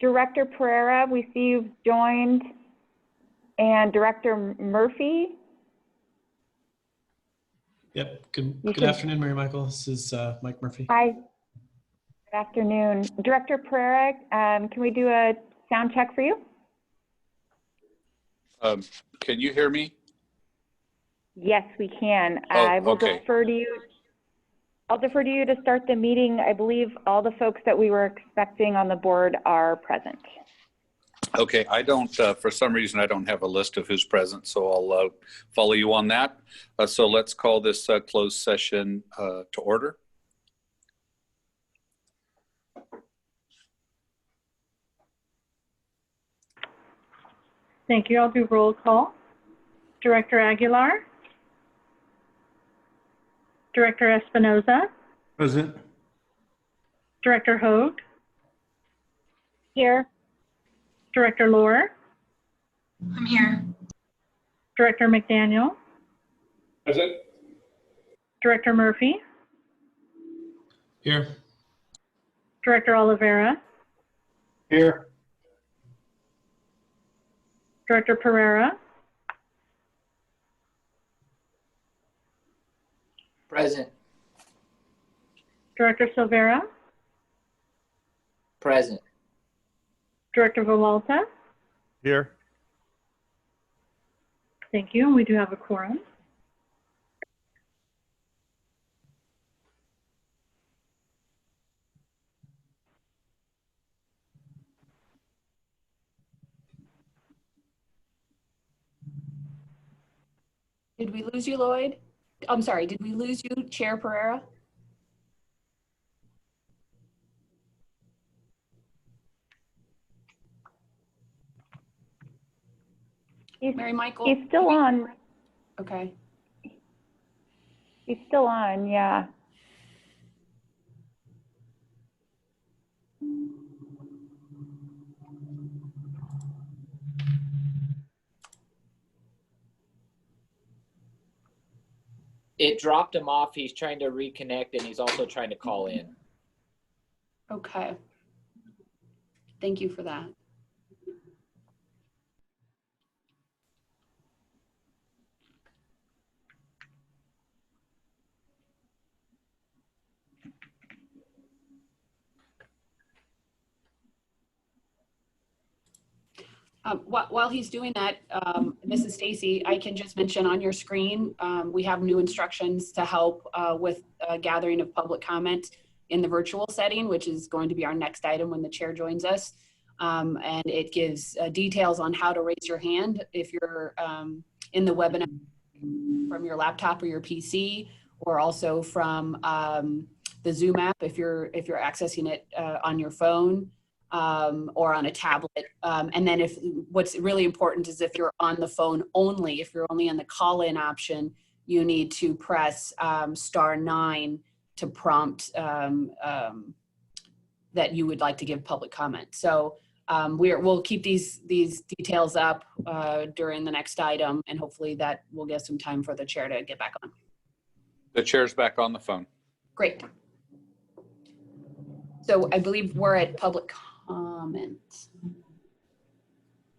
Director Pereira, we see you've joined, and Director Murphy. Yep. Good afternoon, Mary Michael. This is Mike Murphy. Hi. Good afternoon. Director Pereira, can we do a sound check for you? Can you hear me? Yes, we can. Oh, I will okay. defer to you. I'll defer to you to start the meeting. I believe all the folks that we were expecting on the board are present. Okay, I don't, for some reason, I don't have a list of who's present, so I'll follow you on that. So let's call this closed session to order. Thank you. I'll do roll call. Director Aguilar. Director Espinoza. Present. Director Hogue. Here. Director Lohr. I'm here. Director McDaniel. Present. Director Murphy. Here. Director Oliveira. Here. Director Pereira. Present. Director Silvera. Present. Director Vilalta. Here. Thank you. And we do have a quorum. Did we lose you, Lloyd? I'm sorry, did we lose you, Chair Pereira? Mary Michael? He's still on. Okay. He's still on, yeah. It dropped him off. He's trying to reconnect and he's also trying to call in. Okay. Thank you for that. While he's doing that, this is Stacy. I can just mention on your screen, we have new instructions to help with gathering of public comment in the virtual setting, which is going to be our next item when the chair joins us. And it gives details on how to raise your hand if you're in the webinar from your laptop or your PC, or also from the Zoom app if you're accessing it on your phone. Or on a tablet. And then what's really important is if you're on the phone only, if you're only on the call-in option, you need to press *9 to prompt that you would like to give public comment. So we'll keep these details up during the next item, and hopefully that will give some time for the chair to get back on. The chair's back on the phone. Great. So I believe we're at public comment.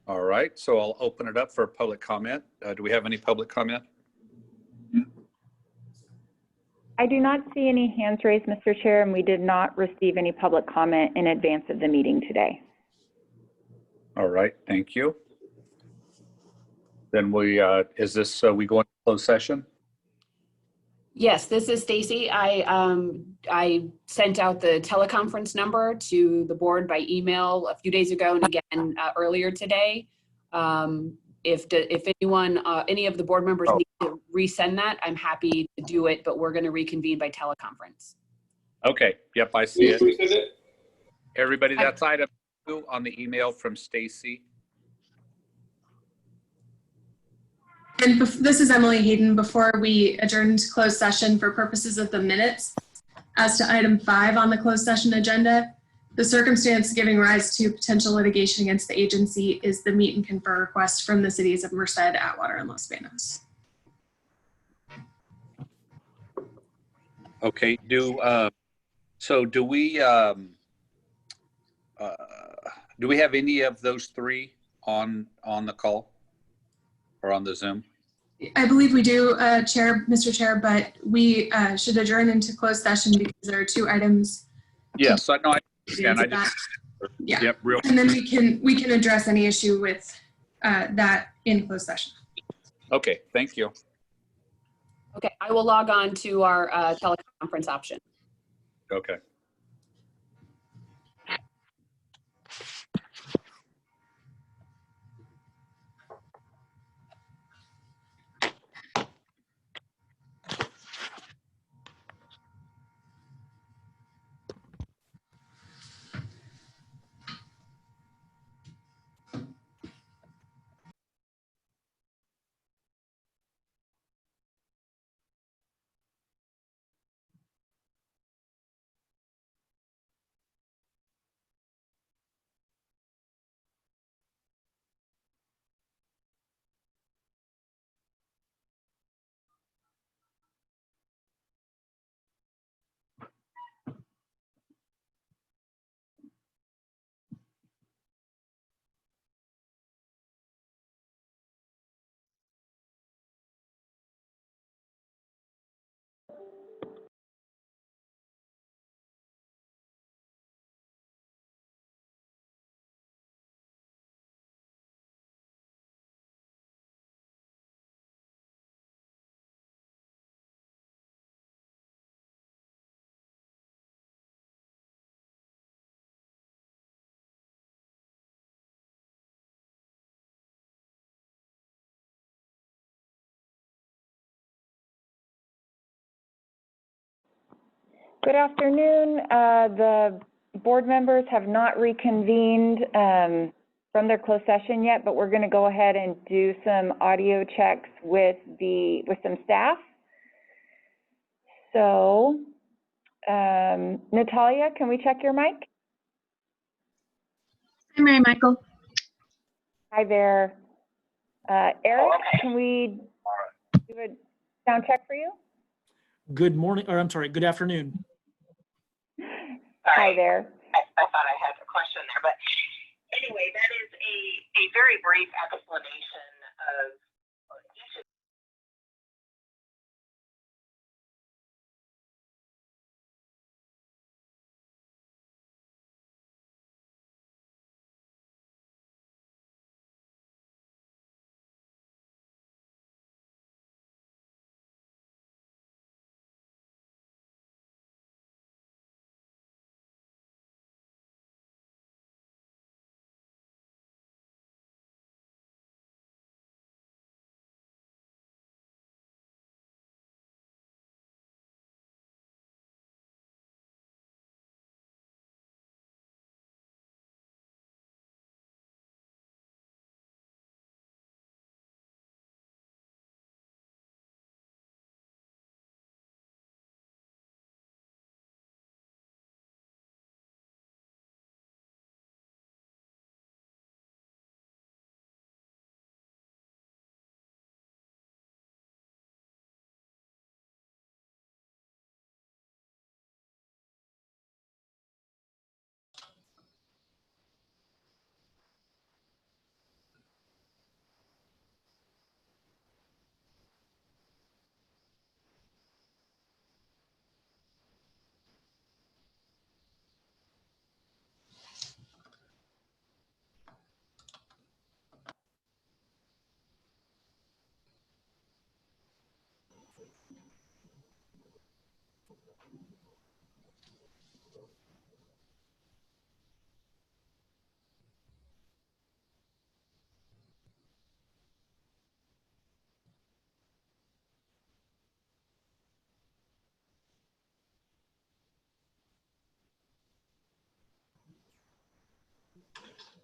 All right, so I'll open it up for public comment. Do we have any public comment? I do not see any hands raised, Mr. Chair, and we did not receive any public comment in advance of the meeting today. All right, thank you. Then we go into closed session? Yes, this is Stacy. I sent out the teleconference number to the board by email a few days ago and again earlier today. If anyone, any of the board members need to resend that, I'm happy to do it, but we're going to reconvene by teleconference. Okay, yep, I see it. Everybody, that's item 2 on the email from Stacy. And this is Emily Hayden. Before we adjourn to closed session for purposes of the minutes, as to item 5 on the closed session agenda, the circumstance giving rise to potential litigation against the agency is the meet and confer request from the cities of Merced, Atwater, and Los Banos. Okay, do we Do we have any of those three on the call or on the Zoom? I believe we do, Mr. Chair, but we should adjourn into closed session because there are 2 items. Yes, I know. I understand. I That. just, Yeah. yep, real. And then we can address any issue with that in closed session. Okay, thank you. Okay, I will log on to our teleconference option. Okay. Good afternoon. The board members have not reconvened from their closed session yet, but we're going to go ahead and do some audio checks with some staff. So, Natalia, can we check your mic? Hi, Mary Michael. Hi there. Eric, can we do a sound check for you? Good morning, or I'm sorry, good afternoon. Hi there. I thought I had a question there, but anyway, that is a very brief explanation of each of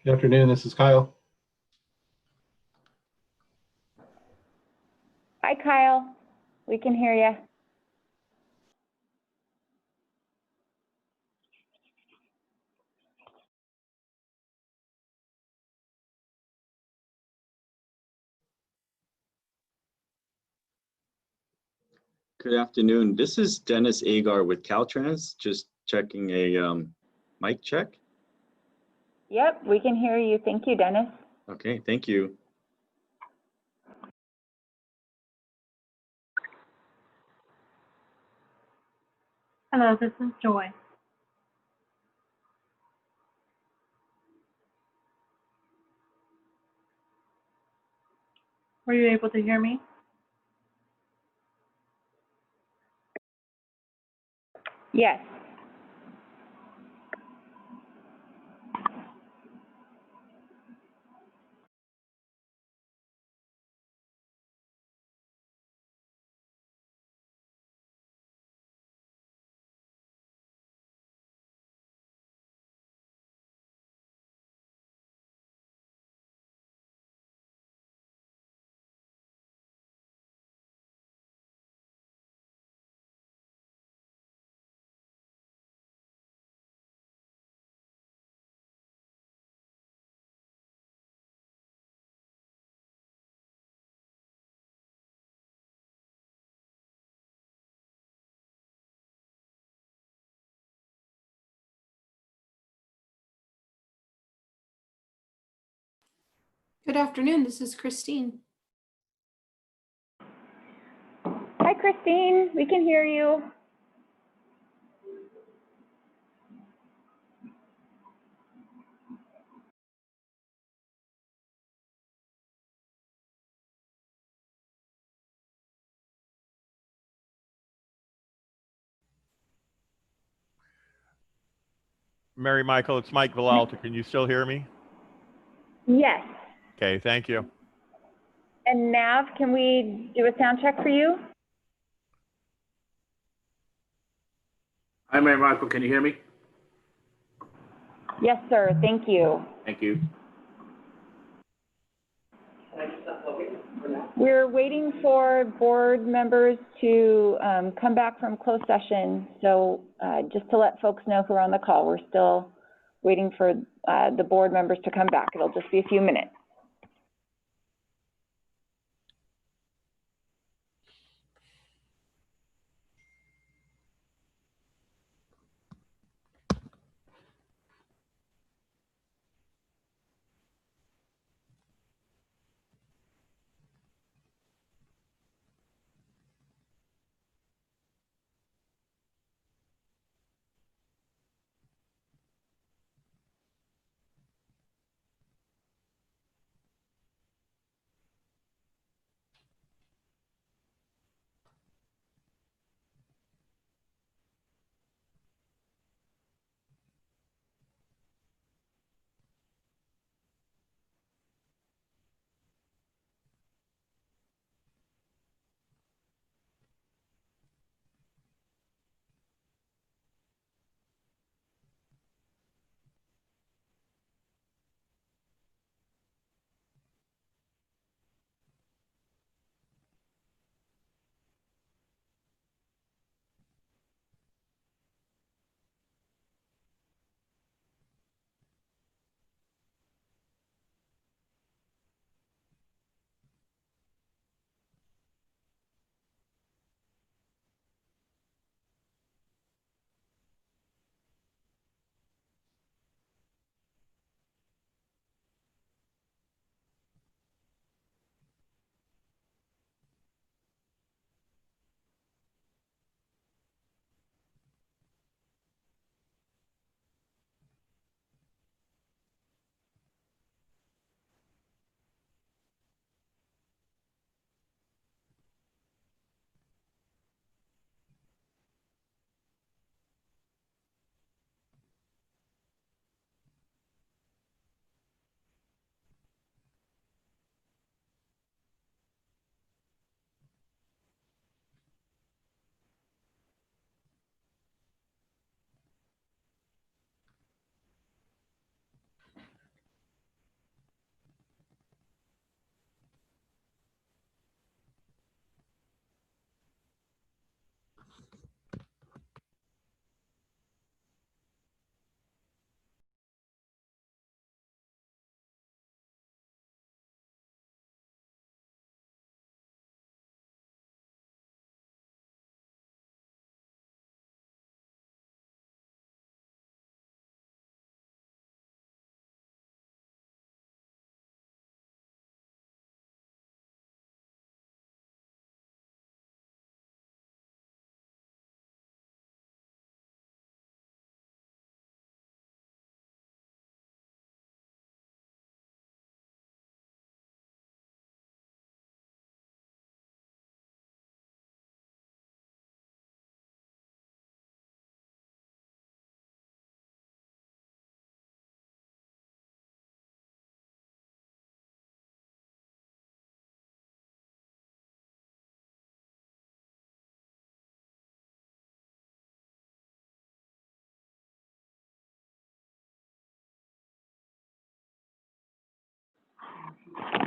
Good afternoon, this is Kyle. Hi, Kyle. We can hear you. Good afternoon. This is Dennis Agar with Caltrans, just checking a mic check. Yep, we can hear you. Thank you, Dennis. Okay, thank you. Hello, this is Joy. Were you able to hear me? Yes. Good afternoon, this is Christine. Hi, Christine. We can hear you. Mary Michael, it's Mike Villalta. Can you still hear me? Yes. Okay, thank you. And Nav, can we do a sound check for you? Hi, Mary Michael. Can you hear me? Yes, sir. Thank you. Thank you. We're waiting for board members to come back from closed session. So just to let folks know who are on the call, we're still waiting for the board members to come back. It'll just be a few minutes.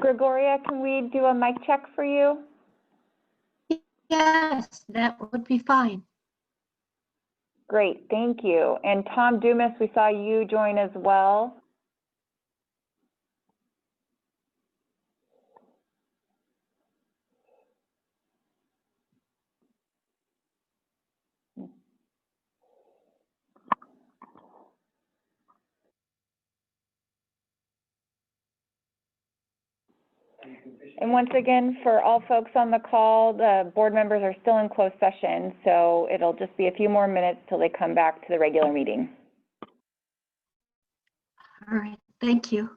Gregoria, can we do a mic check for you? Yes, that would be fine. Great, thank you. And Tom Dumas, we saw you join as well. And once again, for all folks on the call, the board members are still in closed session, so it'll just be a few more minutes till they come back to the regular meeting. All right, thank you.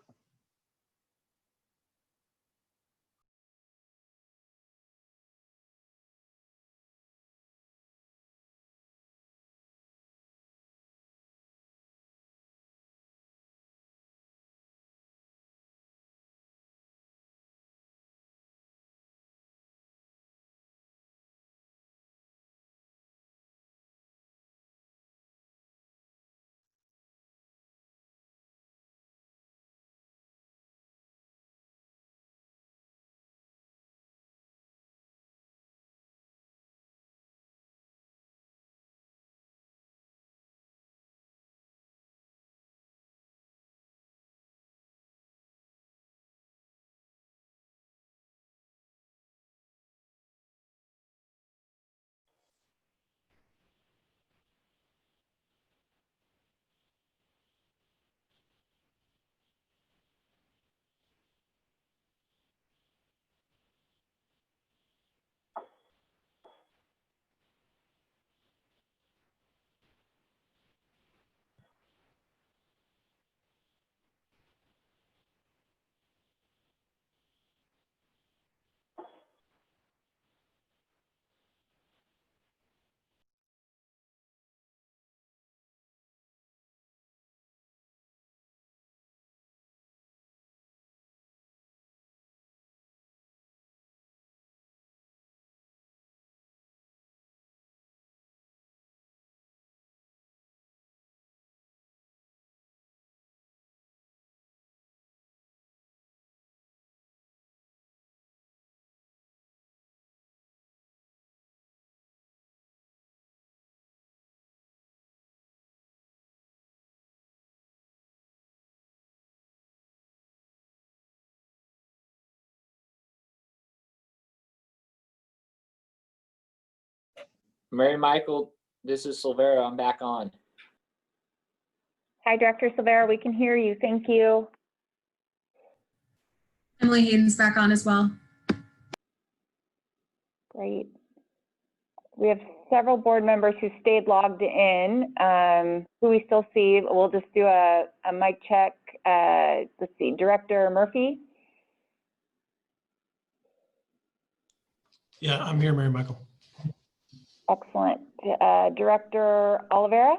Mary Michael, this is Silvera. I'm back on. Hi, Director Silvera, we can hear you. Thank you. Emily Hayden's back on as well. Great. We have several board members who stayed logged in, who we still see. We'll just do a mic check. Let's see, Director Murphy. Yeah, I'm here, Mary Michael. Excellent. Director Oliveira.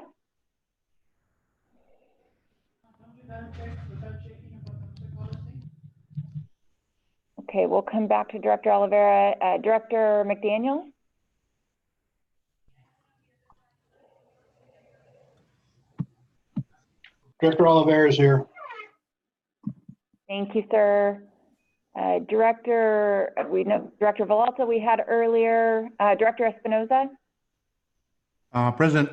Okay, we'll come back to Director Oliveira. Director McDaniel. Director Oliveira is here. Thank you, sir. Director Villalta we had earlier. Director Espinoza. Present.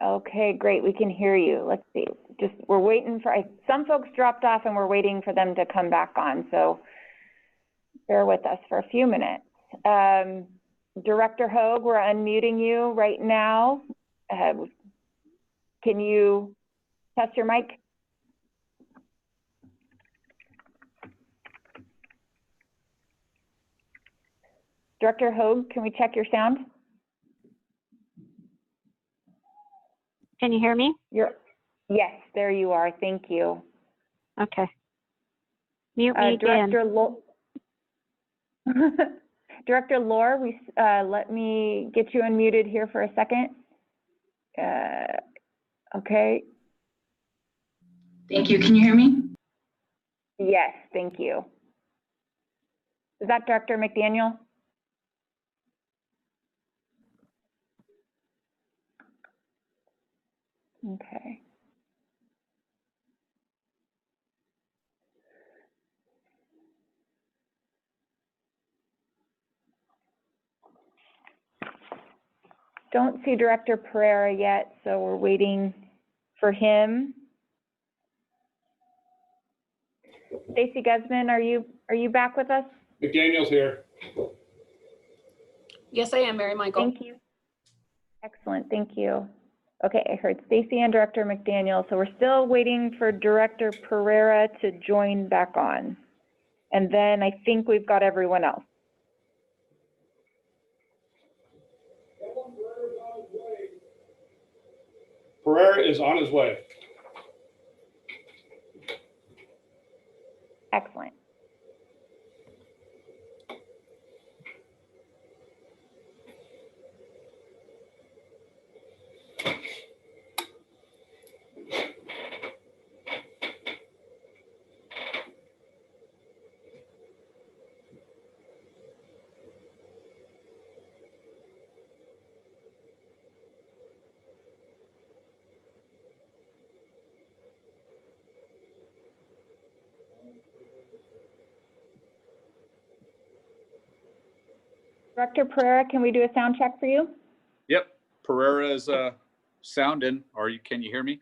Okay, great. We can hear you. Let's see. Just we're waiting for some folks dropped off and we're waiting for them to come back on. So bear with us for a few minutes. Director Hoag, we're unmuting you right now. Can you test your mic? Director Hoag, can we check your sound? Can you hear me? Yes, there you are. Thank you. Okay. Mute me again. Director Lohr, let me get you unmuted here for a second. Okay. Thank you. Can you hear me? Yes, thank you. Is that Director McDaniel? Okay. don't see Director Pereira yet, so we're waiting for him. Stacy Guzman, are you back with us? McDaniel's here. Yes, I am, Mary Michael. Thank you. Excellent, thank you. Okay, I heard Stacy and Director McDaniel, so we're still waiting for Director Pereira to join back on. And then I think we've got everyone else. Pereira is on his way. Excellent. Director Pereira, can we do a sound check for you? Yep, Pereira is sounding. Can you hear me?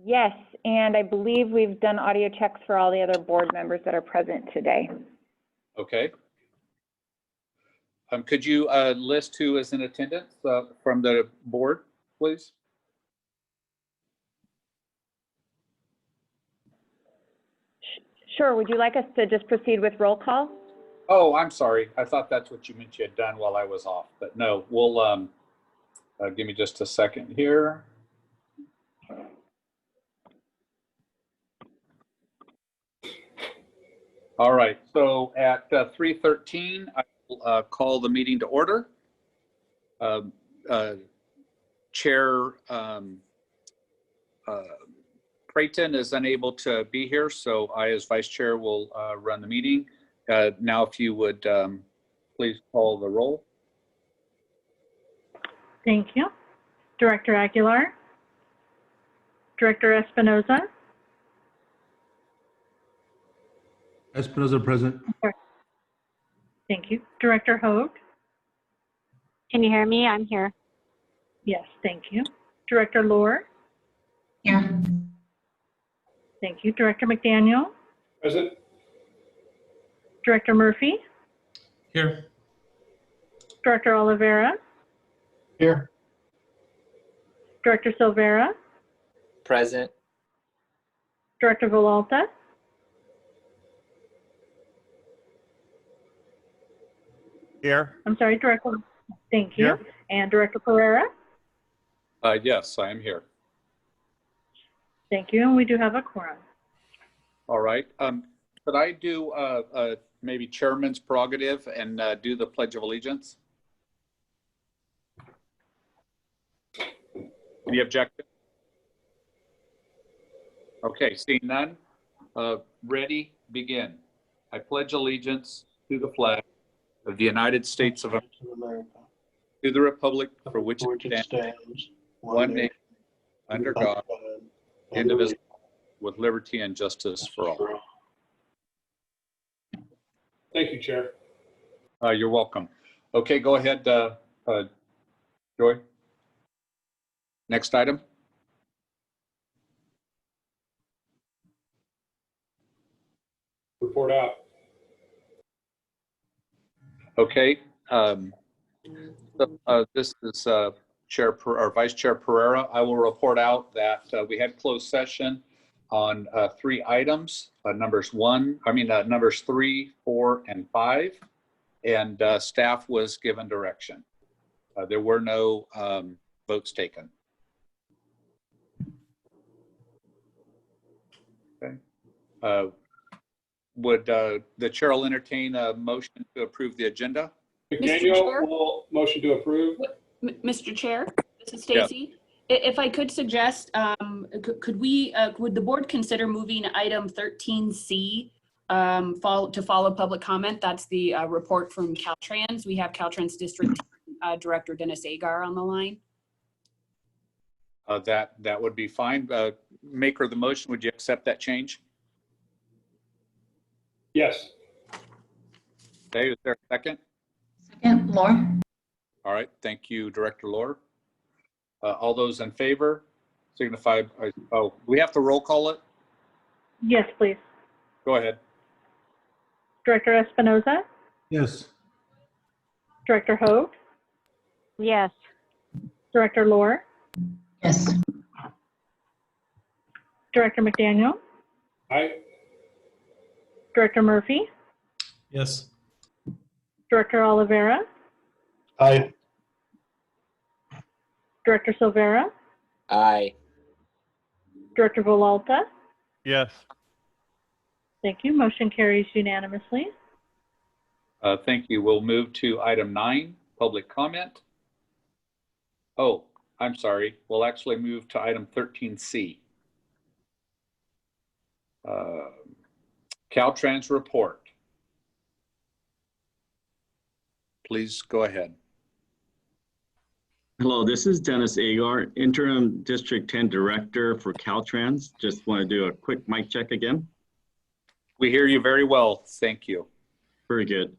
Yes, and I believe we've done audio checks for all the other board members that are present today. Okay. Could you list who is in attendance from the board, please? Sure, would you like us to just proceed with roll call? Oh, I'm sorry. I thought that's what you meant you had done while I was off, but no, we'll, give me just a second here. All right, so at 3:13, I will call the meeting to order. Chair Creighton is unable to be here, so I, as vice chair, will run the meeting. Now, if you would please call the roll. Thank you. Director Aguilar, Director Espinoza, Espinoza present. thank you. Director Hogue, Can you hear me? I'm here. yes, thank you. Director Lohr, Here. thank you. Director McDaniel, Present. Director Murphy, Here. Director Oliveira, Here. Director Silvera, Present. Director Villalta, Here. I'm sorry, Director, thank you. Here. And Director Pereira, Yes, I am here. thank you. And we do have a quorum. All right. Could I do maybe chairman's prerogative and do the Pledge of Allegiance? Any objection? Okay, seeing none. Ready, begin. I pledge allegiance to the flag of the United States of America, to the republic for which it stands, one nation, under God, indivisible, with liberty and justice for all. Thank you, Chair. You're welcome. Okay, go ahead, Joy. Next item. Report out. Okay. This is Vice Chair Pereira. I will report out that we had closed session on 3 items, numbers 3, 4, and 5, and staff was given direction. There were no votes taken. Okay. Would the chair will entertain a motion to approve the agenda? McDaniel will motion to approve. Mr. Chair, this is Stacy. If I could suggest, would the board consider moving item 13C to follow public comment? That's the report from Caltrans. We have Caltrans District Director Dennis Agar on the line. That would be fine. Maker of the motion, would you accept that change? Yes. Okay, is there a second? Second, Lohr. All right, thank you, Director Lohr. All those in favor signify by, oh, we have to roll call it? Yes, please. Go ahead. Director Espinoza, Yes. Director Hogue, Yes. Director Lohr, Yes. Director McDaniel, Aye. Director Murphy, Yes. Director Oliveira, Aye. Director Silvera, Aye. Director Villalta. Yes. Thank you. Motion carries unanimously. Thank you. We'll move to item 9, public comment. Oh, I'm sorry. We'll actually move to item 13C. Caltrans report. Please go ahead. Hello, this is Dennis Agar, Interim District 10 Director for Caltrans. Just want to do a quick mic check again. We hear you very well. Thank you. Very good.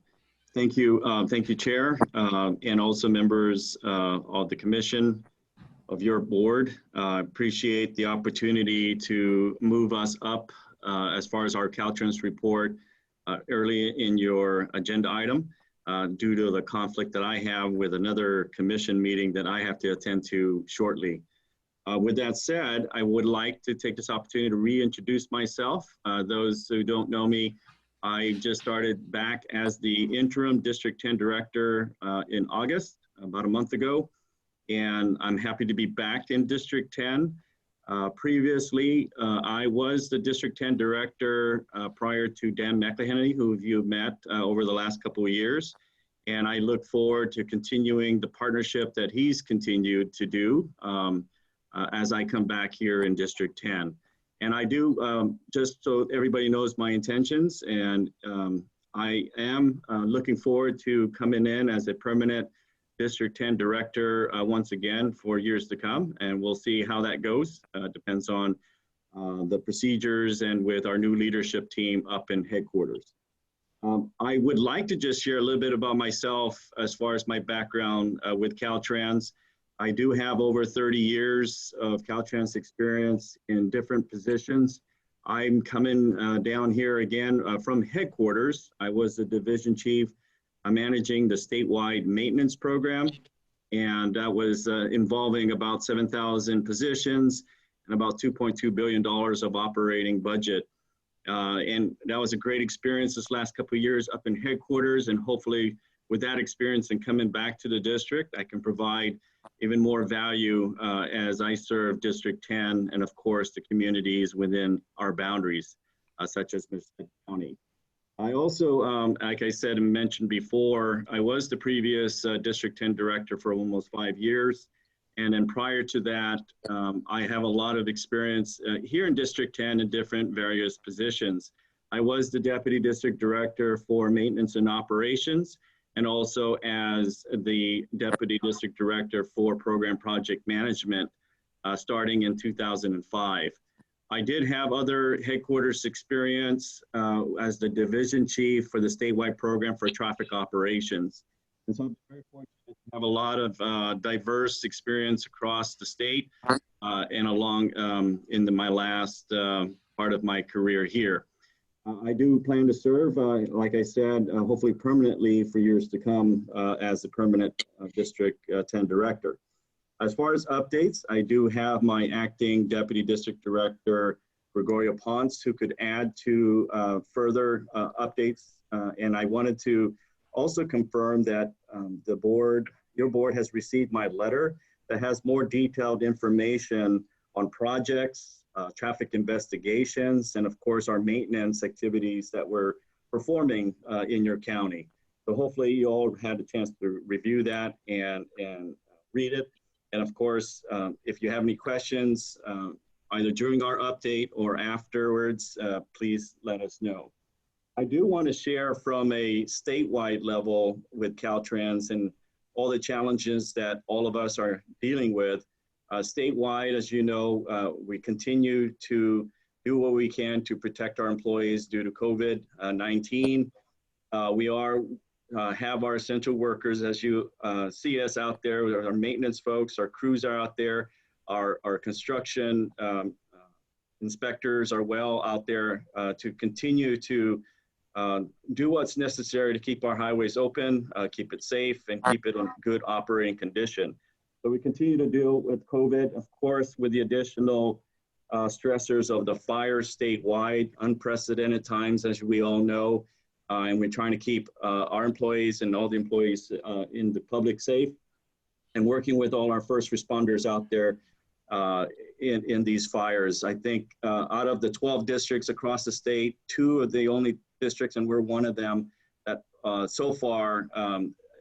Thank you. Thank you, Chair, and also members of the commission, of your board. Appreciate the opportunity to move us up as far as our Caltrans report early in your agenda item due to the conflict that I have with another commission meeting that I have to attend to shortly. With that said, I would like to take this opportunity to reintroduce myself. Those who don't know me, I just started back as the interim District 10 Director in August, about a month ago, and I'm happy to be back in District 10. Previously, I was the District 10 Director prior to Dan McElhenney, who you've met over the last couple of years, and I look forward to continuing the partnership that he's continued to do as I come back here in District 10. And I do, just so everybody knows my intentions, and I am looking forward to coming in as a permanent District 10 Director once again for years to come, and we'll see how that goes. Depends on the procedures and with our new leadership team up in headquarters. I would like to just share a little bit about myself as far as my background with Caltrans. I do have over 30 years of Caltrans experience in different positions. I'm coming down here again from headquarters. I was the division chief managing the statewide maintenance program, and that was involving about 7,000 positions and about $2.2 billion of operating budget. And that was a great experience this last couple of years up in headquarters, and hopefully with that experience and coming back to the district, I can provide even more value as I serve District 10 and of course the communities within our boundaries, such as Mississippi County. I also, like I said and mentioned before, I was the previous District 10 Director for almost 5 years. And then prior to that, I have a lot of experience here in District 10 in different various positions. I was the Deputy District Director for Maintenance and Operations, and also as the Deputy District Director for Program Project Management starting in 2005. I did have other headquarters experience as the Division Chief for the statewide program for traffic operations. And so I'm very fortunate to have a lot of diverse experience across the state and along in my last part of my career here. I do plan to serve, like I said, hopefully permanently for years to come as the permanent District 10 Director. As far as updates, I do have my acting Deputy District Director, Gregorio Ponce, who could add to further updates. And I wanted to also confirm that the board, your board has received my letter that has more detailed information on projects, traffic investigations, and of course our maintenance activities that we're performing in your county. So hopefully you all had a chance to review that and read it. And of course, if you have any questions, either during our update or afterwards, please let us know. I do want to share from a statewide level with Caltrans and all the challenges that all of us are dealing with. Statewide, as you know, we continue to do what we can to protect our employees due to COVID-19. We are have our essential workers, as you see us out there, our maintenance folks, our crews are out there, our construction inspectors are well out there to continue to do what's necessary to keep our highways open, keep it safe, and keep it in good operating condition. So we continue to deal with COVID, of course, with the additional stressors of the fire statewide, unprecedented times, as we all know, and we're trying to keep our employees and all the employees in the public safe, and working with all our first responders out there in these fires. I think out of the 12 districts across the state, 2 are the only districts, and we're one of them, that so far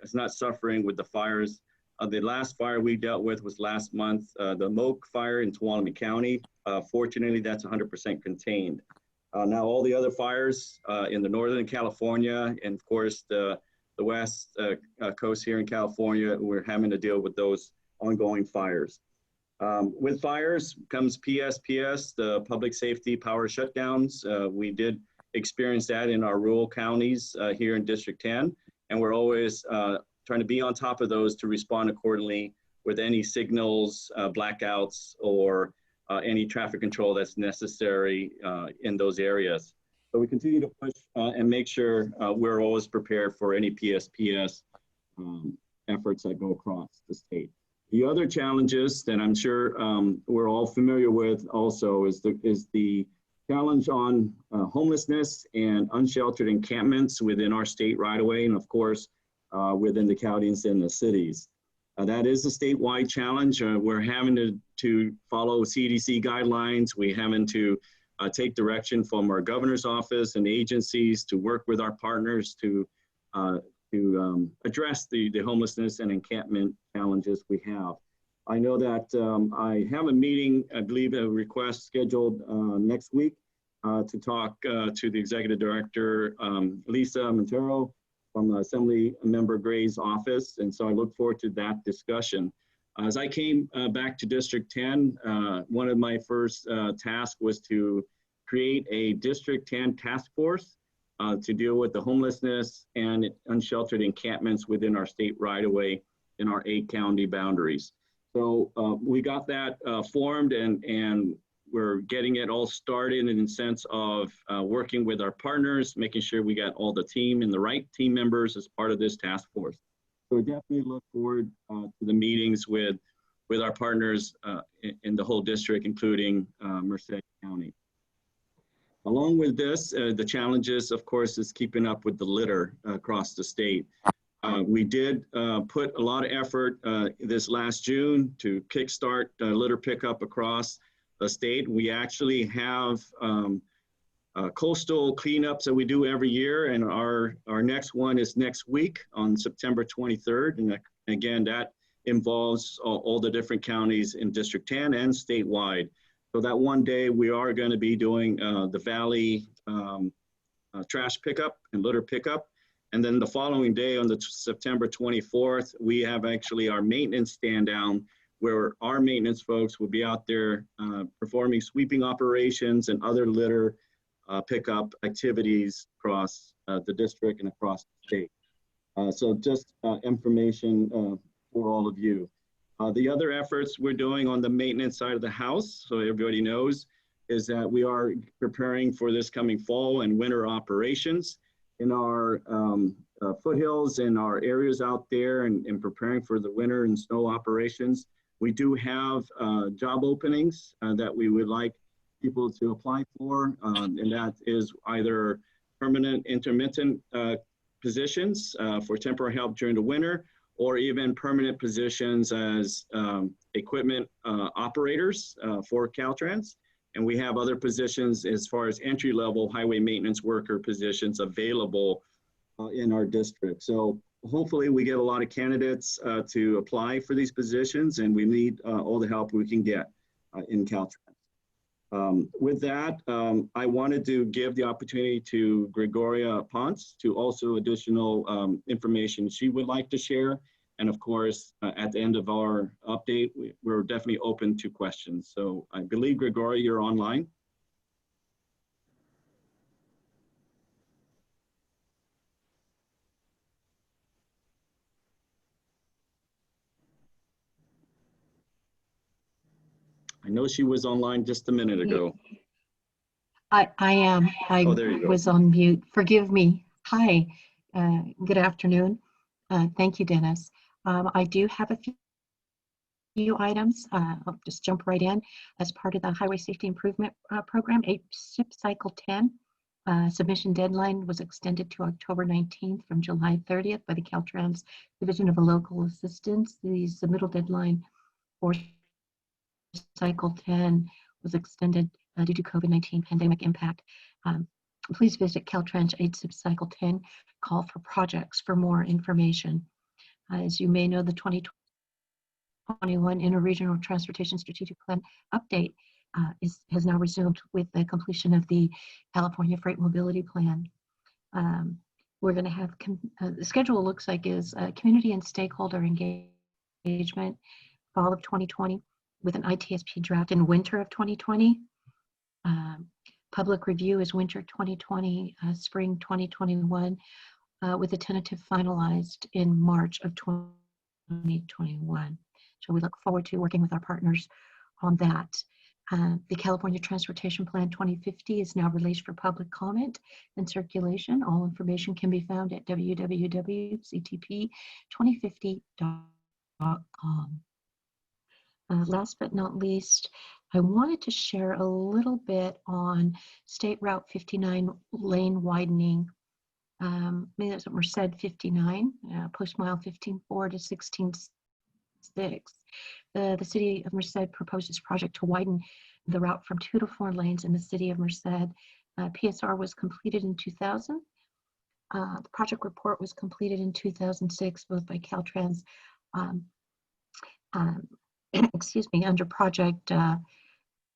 is not suffering with the fires. The last fire we dealt with was last month, the Moak fire in Tuolumne County. Fortunately, that's 100% contained. Now, all the other fires in the Northern California, and of course, the West Coast here in California, we're having to deal with those ongoing fires. With fires comes PSPS, the public safety power shutdowns. We did experience that in our rural counties here in District 10, and we're always trying to be on top of those to respond accordingly with any signals, blackouts, or any traffic control that's necessary in those areas. So we continue to push and make sure we're always prepared for any PSPS efforts that go across the state. The other challenges that I'm sure we're all familiar with also is the challenge on homelessness and unsheltered encampments within our state right away, and of course, within the counties and the cities. That is a statewide challenge. We're having to follow CDC guidelines. We're having to take direction from our governor's office and agencies to work with our partners to address the homelessness and encampment challenges we have. I know that I have a meeting, I believe a request scheduled next week to talk to the executive director, Lisa Montero, from Assembly Member Gray's office. And so I look forward to that discussion. As I came back to District 10, one of my first tasks was to create a District 10 task force to deal with the homelessness and unsheltered encampments within our state right-of-way in our 8 county boundaries. So we got that formed, and we're getting it all started in the sense of working with our partners, making sure we got all the team and the right team members as part of this task force. So we definitely look forward to the meetings with our partners in the whole district, including Merced County. Along with this, the challenges, of course, is keeping up with the litter across the state. We did put a lot of effort this last June to kickstart litter pickup across the state. We actually have coastal cleanups that we do every year, and our next one is next week on September 23rd. And again, that involves all the different counties in District 10 and statewide. So that one day we are going to be doing the Valley trash pickup and litter pickup. And then the following day on the September 24th, we have actually our maintenance stand down, where our maintenance folks will be out there performing sweeping operations and other litter pickup activities across the district and across the state. So just information for all of you. The other efforts we're doing on the maintenance side of the house, so everybody knows, is that we are preparing for this coming fall and winter operations in our foothills and our areas out there, and preparing for the winter and snow operations. We do have job openings that we would like people to apply for, and that is either permanent intermittent positions for temporary help during the winter, or even permanent positions as equipment operators for Caltrans. And we have other positions as far as entry-level highway maintenance worker positions available in our district. So hopefully we get a lot of candidates to apply for these positions, and we need all the help we can get in Caltrans. With that, I wanted to give the opportunity to Gregoria Ponce to also additional information she would like to share. And of course, at the end of our update, we're definitely open to questions. So I believe, Gregoria, you're online. I know she was online just a minute ago. I am. I Oh, there you go. was on mute. Forgive me. Hi. Good afternoon. Thank you, Dennis. I do have a few items. I'll just jump right in. As part of the Highway Safety Improvement Program, SIP Cycle 10 submission deadline was extended to October 19th from July 30th by the Caltrans Division of Local Assistance. The submittal deadline for Cycle 10 was extended due to COVID-19 pandemic impact. Please visit Caltrans 8 SIP Cycle 10 call for projects for more information. As you may know, the 2021 Interregional Transportation Strategic Plan update has now resumed with the completion of the California Freight Mobility Plan. We're going to have, the schedule looks like is community and stakeholder engagement, fall of 2020, with an ITSP draft in winter of 2020. Public review is winter 2020, spring 2021, with a tentative finalized in March of 2021. So we look forward to working with our partners on that. The California Transportation Plan 2050 is now released for public comment and circulation. All information can be found at www.ctp2050.com. Last but not least, I wanted to share a little bit on State Route 59 lane widening. Maybe that's what Merced 59, post mile 15.4 to 16.6. The city of Merced proposed this project to widen the route from 2 to 4 lanes in the city of Merced. PSR was completed in 2000. The project report was completed in 2006, both by Caltrans, excuse me, under project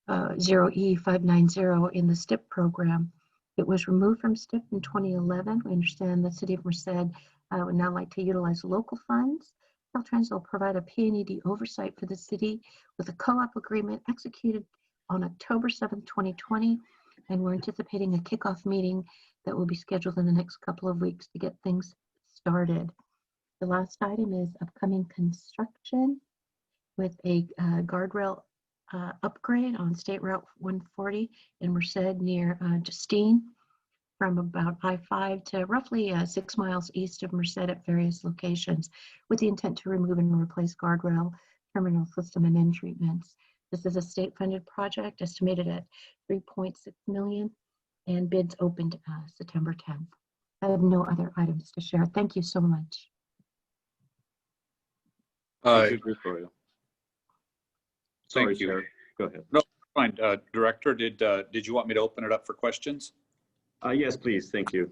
0E590 in the STIP program. It was removed from STIP in 2011. We understand the city of Merced would now like to utilize local funds. Caltrans will provide a P&ED oversight for the city with a co-op agreement executed on October 7, 2020, and we're anticipating a kickoff meeting that will be scheduled in the next couple of weeks to get things started. The last item is upcoming construction with a guardrail upgrade on State Route 140 in Merced near Justine, from about I-5 to roughly 6 miles east of Merced at various locations, with the intent to remove and replace guardrail, terminal system, and end treatments. This is a state-funded project estimated at $3.6 million, and bids opened September 10th. I have no other items to share. Thank you so much. Thank you, Victoria. Sorry, Thank you. Chair. Go ahead. No, fine. Director, did you want me to open it up for questions? Yes, please. Thank you.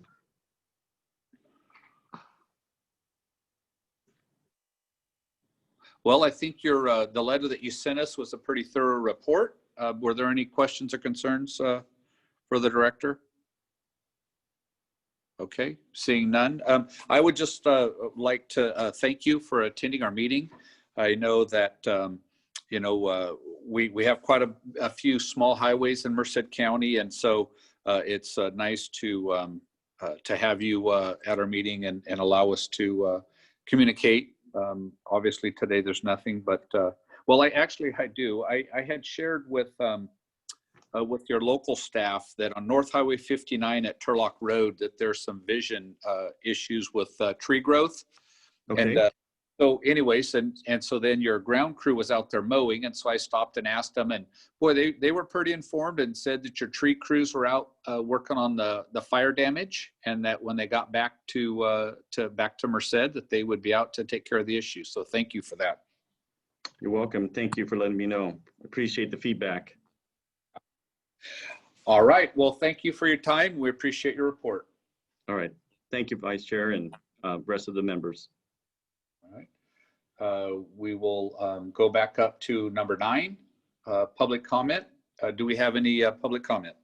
Well, I think the letter that you sent us was a pretty thorough report. Were there any questions or concerns for the director? Okay, seeing none. I would just like to thank you for attending our meeting. I know that we have quite a few small highways in Merced County, and so it's nice to have you at our meeting and allow us to communicate. Obviously today there's nothing, but well, I do. I had shared with your local staff that on North Highway 59 at Turlock Road that there's some vision issues with tree growth. Okay. And so anyways, and so then your ground crew was out there mowing, and so I stopped and asked them, and boy, they were pretty informed and said that your tree crews were out working on the fire damage, and that when they got back to Merced, that they would be out to take care of the issue. So thank you for that. You're welcome. Thank you for letting me know. Appreciate the feedback. All right. Well, thank you for your time. We appreciate your report. All right. Thank you, Vice Chair, and rest of the members. All right. We will go back up to number 9, public comment. Do we have any public comment?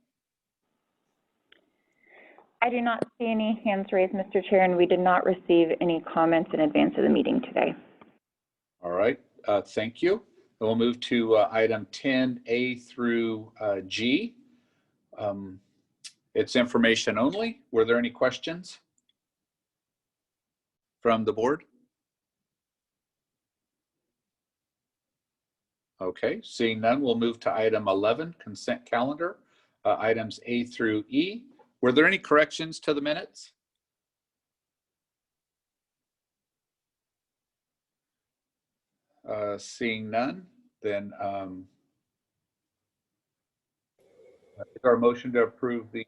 I do not see any hands raised, Mr. Chair, and we did not receive any comments in advance of the meeting today. All right. Thank you. We'll move to item 10A through G. It's information only. Were there any questions from the board? Okay, seeing none, we'll move to item 11, consent calendar, items A through E. Were there any corrections to the minutes? Seeing none, then is our motion to approve the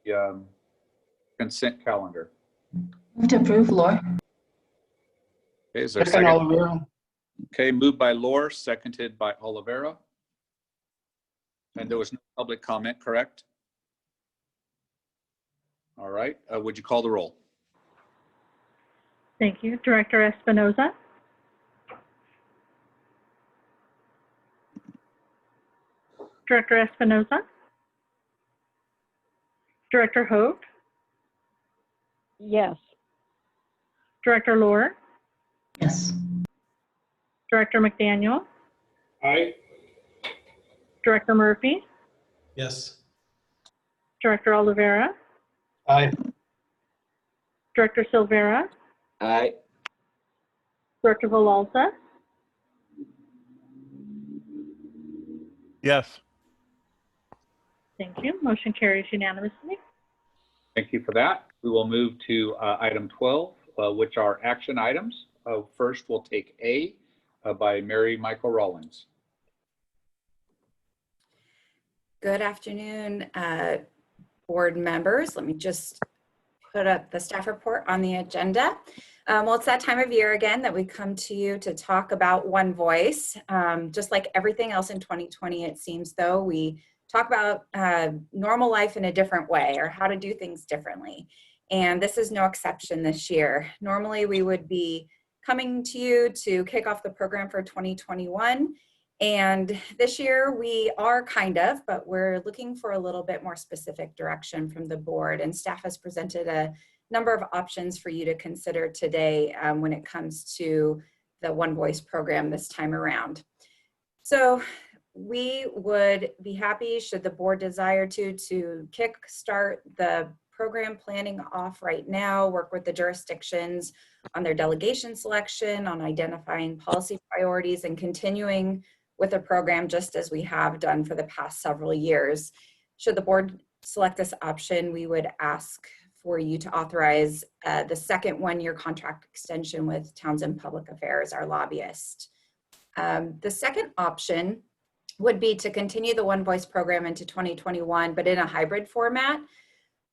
consent calendar? Move to approve, Laura. Okay, is there a Second, second? Olivero. Okay, moved by Lore, seconded by Olivera. And there was no public comment, correct? All right, would you call the roll? Thank you. Director Espinoza. Director Espinoza. Director Hogue. Yes. Director Lohr. Yes. Director McDaniel. Aye. Director Murphy. Yes. Director Oliveira. Aye. Director Silvera. Aye. Director Vilalta. Yes. Thank you. Motion carries unanimously. Thank you for that. We will move to item 12, which are action items. First, we'll take A by Mary Michael Rawlings. Good afternoon, board members. Let me just put up the staff report on the agenda. Well, it's that time of year again that we come to you to talk about One Voice. Just like everything else in 2020, it seems though, we talk about normal life in a different way or how to do things differently. And this is no exception this year. Normally we would be coming to you to kick off the program for 2021. And this year we are but we're looking for a little bit more specific direction from the board, and staff has presented a number of options for you to consider today when it comes to the One Voice program this time around. So we would be happy, should the board desire to kick start the program planning off right now, work with the jurisdictions on their delegation selection, on identifying policy priorities, and continuing with a program just as we have done for the past several years. Should the board select this option, we would ask for you to authorize the second one-year contract extension with Townsend Public Affairs, our lobbyist. The second option would be to continue the One Voice program into 2021, but in a hybrid format,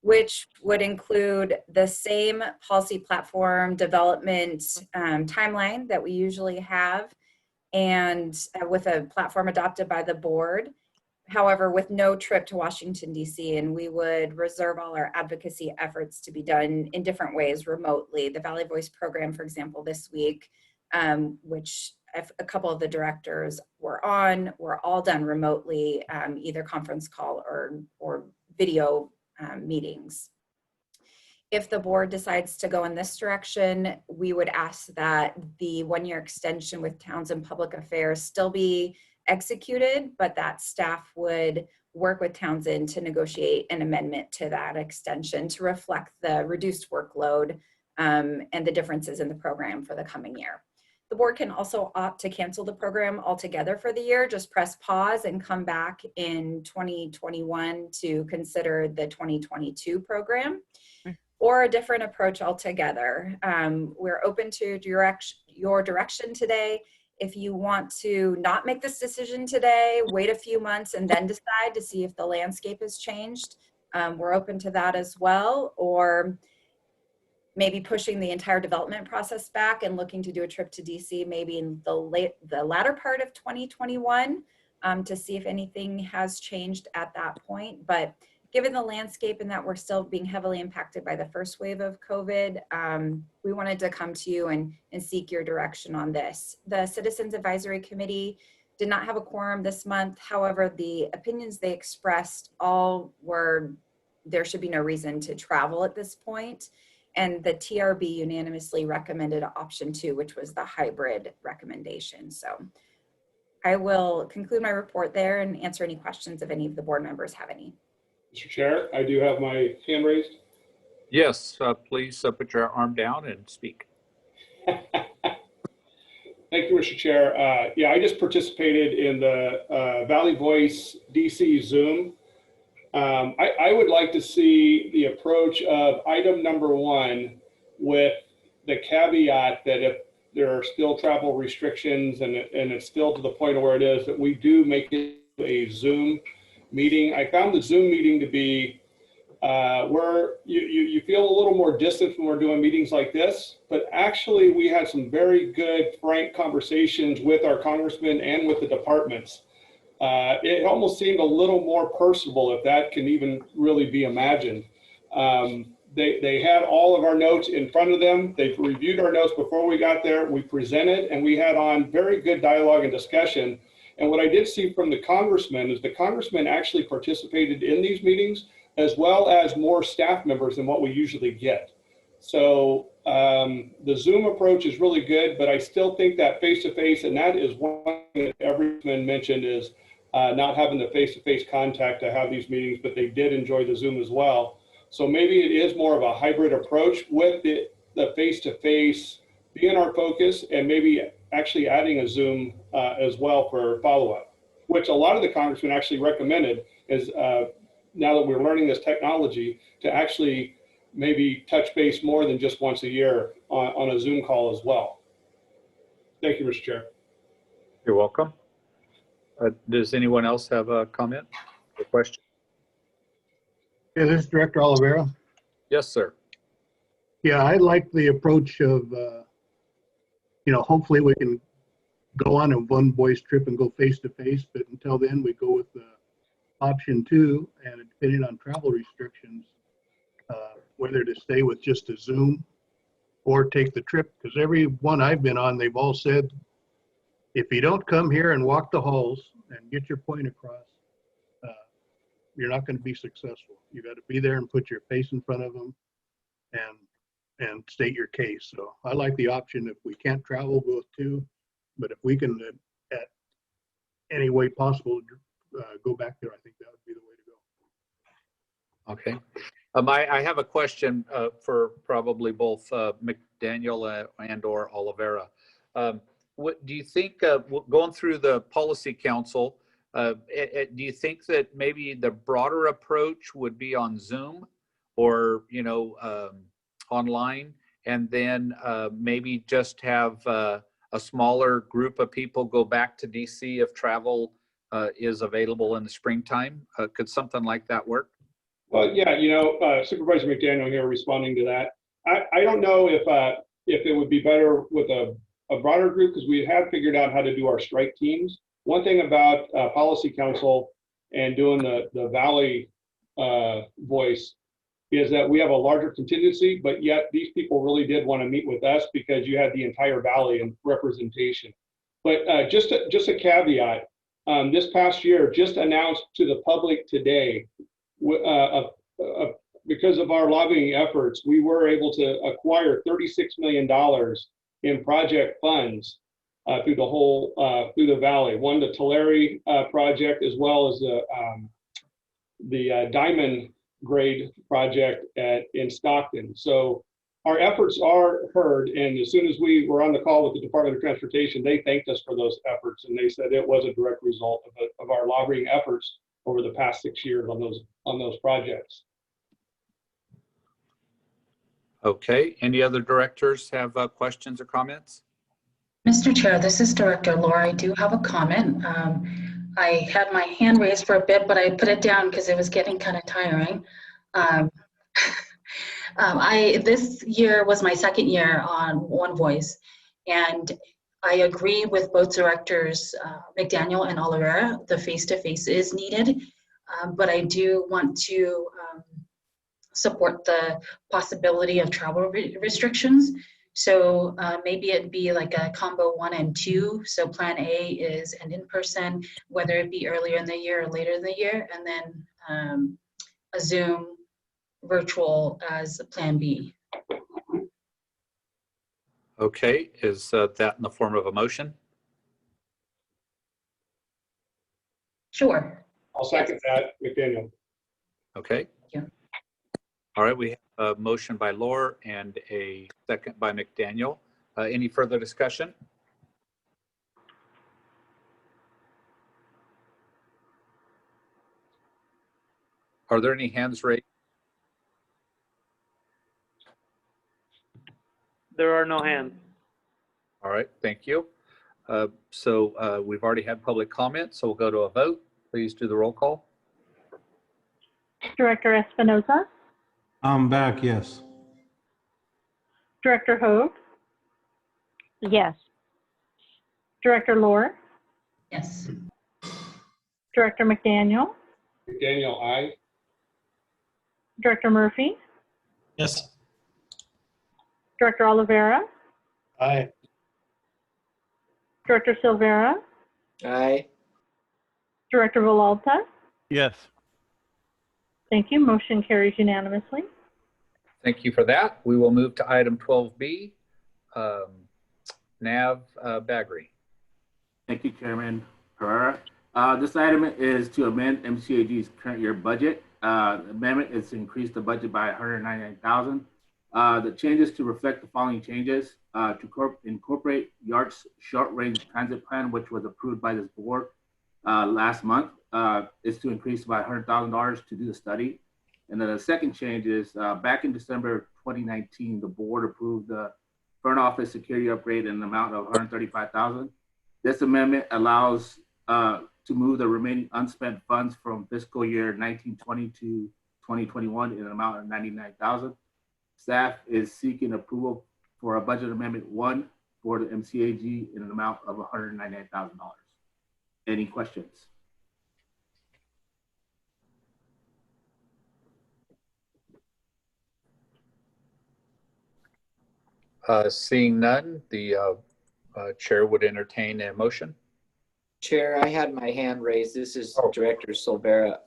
which would include the same policy platform development timeline that we usually have, and with a platform adopted by the board, however, with no trip to Washington, D.C., and we would reserve all our advocacy efforts to be done in different ways remotely. The Valley Voice program, for example, this week, which a couple of the directors were on, were all done remotely, either conference call or video meetings. If the board decides to go in this direction, we would ask that the one-year extension with Townsend Public Affairs still be executed, but that staff would work with Townsend to negotiate an amendment to that extension to reflect the reduced workload and the differences in the program for the coming year. The board can also opt to cancel the program altogether for the year, just press pause and come back in 2021 to consider the 2022 program. Or a different approach altogether. We're open to your direction today. If you want to not make this decision today, wait a few months and then decide to see if the landscape has changed, we're open to that as well. Or maybe pushing the entire development process back and looking to do a trip to DC maybe in the latter part of 2021 to see if anything has changed at that point. But given the landscape and that we're still being heavily impacted by the first wave of COVID, we wanted to come to you and seek your direction on this. The Citizens Advisory Committee did not have a quorum this month. However, the opinions they expressed all were there should be no reason to travel at this point. And the TRB unanimously recommended option 2, which was the hybrid recommendation. So I will conclude my report there and answer any questions if any of the board members have any. Mr. Chair, I do have my hand raised. Yes, please put your arm down and speak. Thank you, Mr. Chair. Yeah, I just participated in the Valley Voice DC Zoom. I would like to see the approach of item number 1 with the caveat that if there are still travel restrictions and it's still to the point where it is, that we do make it a Zoom meeting. I found the Zoom meeting to be where you feel a little more distant when we're doing meetings like this, but actually we had some very good, frank conversations with our congressmen and with the departments. It almost seemed a little more personable, if that can even really be imagined. They had all of our notes in front of them. They've reviewed our notes before we got there. We presented and we had on very good dialogue and discussion. And what I did see from the congressmen is the congressmen actually participated in these meetings, as well as more staff members than what we usually get. So the Zoom approach is really good, but I still think that face-to-face, and that is one thing that everyone mentioned, is not having the face-to-face contact to have these meetings, but they did enjoy the Zoom as well. So maybe it is more of a hybrid approach with the face-to-face being our focus, and maybe actually adding a Zoom as well for follow-up, which a lot of the congressmen actually recommended is now that we're learning this technology, to actually maybe touch base more than just once a year on a Zoom call as well. Thank you, Mr. Chair. You're welcome. Does anyone else have a comment or question? Yeah, this is Director Oliveira. Yes, sir. Yeah, I like the approach of, hopefully we can go on a one voice trip and go face to face, but until then we go with option 2, and depending on travel restrictions, whether to stay with just a Zoom or take the trip, because every one I've been on, they've all said, if you don't come here and walk the halls and get your point across, you're not going to be successful. You got to be there and put your face in front of them and state your case. So I like the option, if we can't travel, go with 2, but if we can, at any way possible, go back there, I think that would be the way to go. Okay. I have a question for probably both McDaniel and or Oliveira. What do you think, going through the policy council, do you think that maybe the broader approach would be on Zoom or, online, and then maybe just have a smaller group of people go back to DC if travel is available in the springtime? Could something like that work? Well, yeah, Supervisor McDaniel here responding to that. I don't know if it would be better with a broader group, because we have figured out how to do our strike teams. One thing about Policy Council and doing the Valley voice is that we have a larger contingency, but yet these people really did want to meet with us because you had the entire Valley in representation. But just a caveat, this past year, just announced to the public today, because of our lobbying efforts, we were able to acquire $36 million in project funds through the whole, through the Valley. One, the Tulare project, as well as the Diamond Grade project in Stockton. So our efforts are heard, and as soon as we were on the call with the Department of Transportation, they thanked us for those efforts, and they said it was a direct result of our lobbying efforts over the past 6 years on those projects. Okay, any other directors have questions or comments? Mr. Chair, this is Director Laura. I do have a comment. I had my hand raised for a bit, but I put it down because it was getting kind of tiring. This year was my second year on One Voice, and I agree with both directors, McDaniel and Oliveira. The face-to-face is needed, but I do want to support the possibility of travel restrictions. So maybe it'd be like a combo 1 and 2. So plan A is an in-person, whether it be earlier in the year or later in the year, and then a Zoom virtual as plan B. Okay, is that in the form of a motion? Sure. I'll second that, McDaniel. Okay. Thank you. All right, we have a motion by Laura and a second by McDaniel. Any further discussion? Are there any hands raised? There are no hands. All right, thank you. So we've already had public comment, so we'll go to a vote. Please do the roll call. Director Espinoza, I'm back, yes. Director Hogue, Yes. Director Lohr, Yes. Director McDaniel, McDaniel, aye. Director Murphy, Yes. Director Oliveira, Aye. Director Silvera, Aye. Director Villalta. Yes. Thank you. Motion carries unanimously. Thank you for that. We will move to item 12B. Nav Bagri. Thank you, Chairman Herrera. This item is to amend MCAG's current year budget. The amendment is to increase the budget by $199,000. The changes to reflect the following changes: to incorporate YART's short-range transit plan, which was approved by this board last month, is to increase by $100,000 to do the study. And then the second change is back in December 2019, the board approved the front office security upgrade in an amount of $135,000. This amendment allows to move the remaining unspent funds from fiscal year 1920 to 2021 in an amount of $99,000. Staff is seeking approval for a budget amendment 1 for the MCAG in an amount of $199,000. Any questions? Seeing none, the chair would entertain a motion. Chair, I had my hand raised. This is Director Silvera.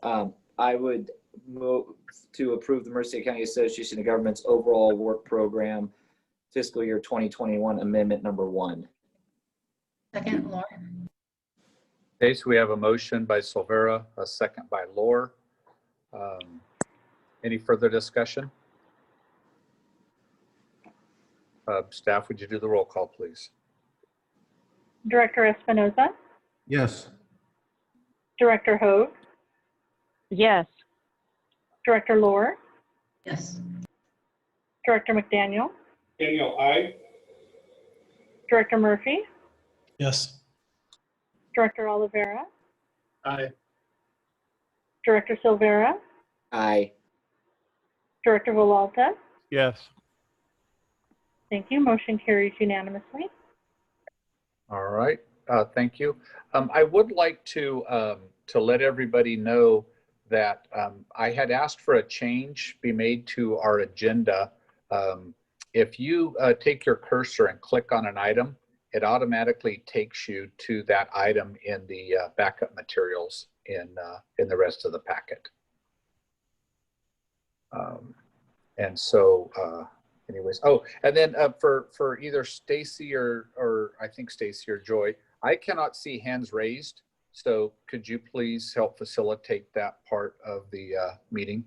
I would move to approve the Merced County Association of Governments overall work program fiscal year 2021 amendment number 1. Second, Laura. Okay, so we have a motion by Silvera, a second by Lohr. Any further discussion? Staff, would you do the roll call, please? Director Espinoza, Yes. Director Hogue, Yes. Director Lohr, Yes. Director McDaniel, McDaniel, aye. Director Murphy, Yes. Director Oliveira, Aye. Director Silvera, Aye. Director Villalta. Yes. Thank you. Motion carries unanimously. All right, thank you. I would like to let everybody know that I had asked for a change be made to our agenda. If you take your cursor and click on an item, it automatically takes you to that item in the backup materials in the rest of the packet. And so, anyways, oh, and then for either Stacy or I think Stacy or Joy, I cannot see hands raised. So could you please help facilitate that part of the meeting?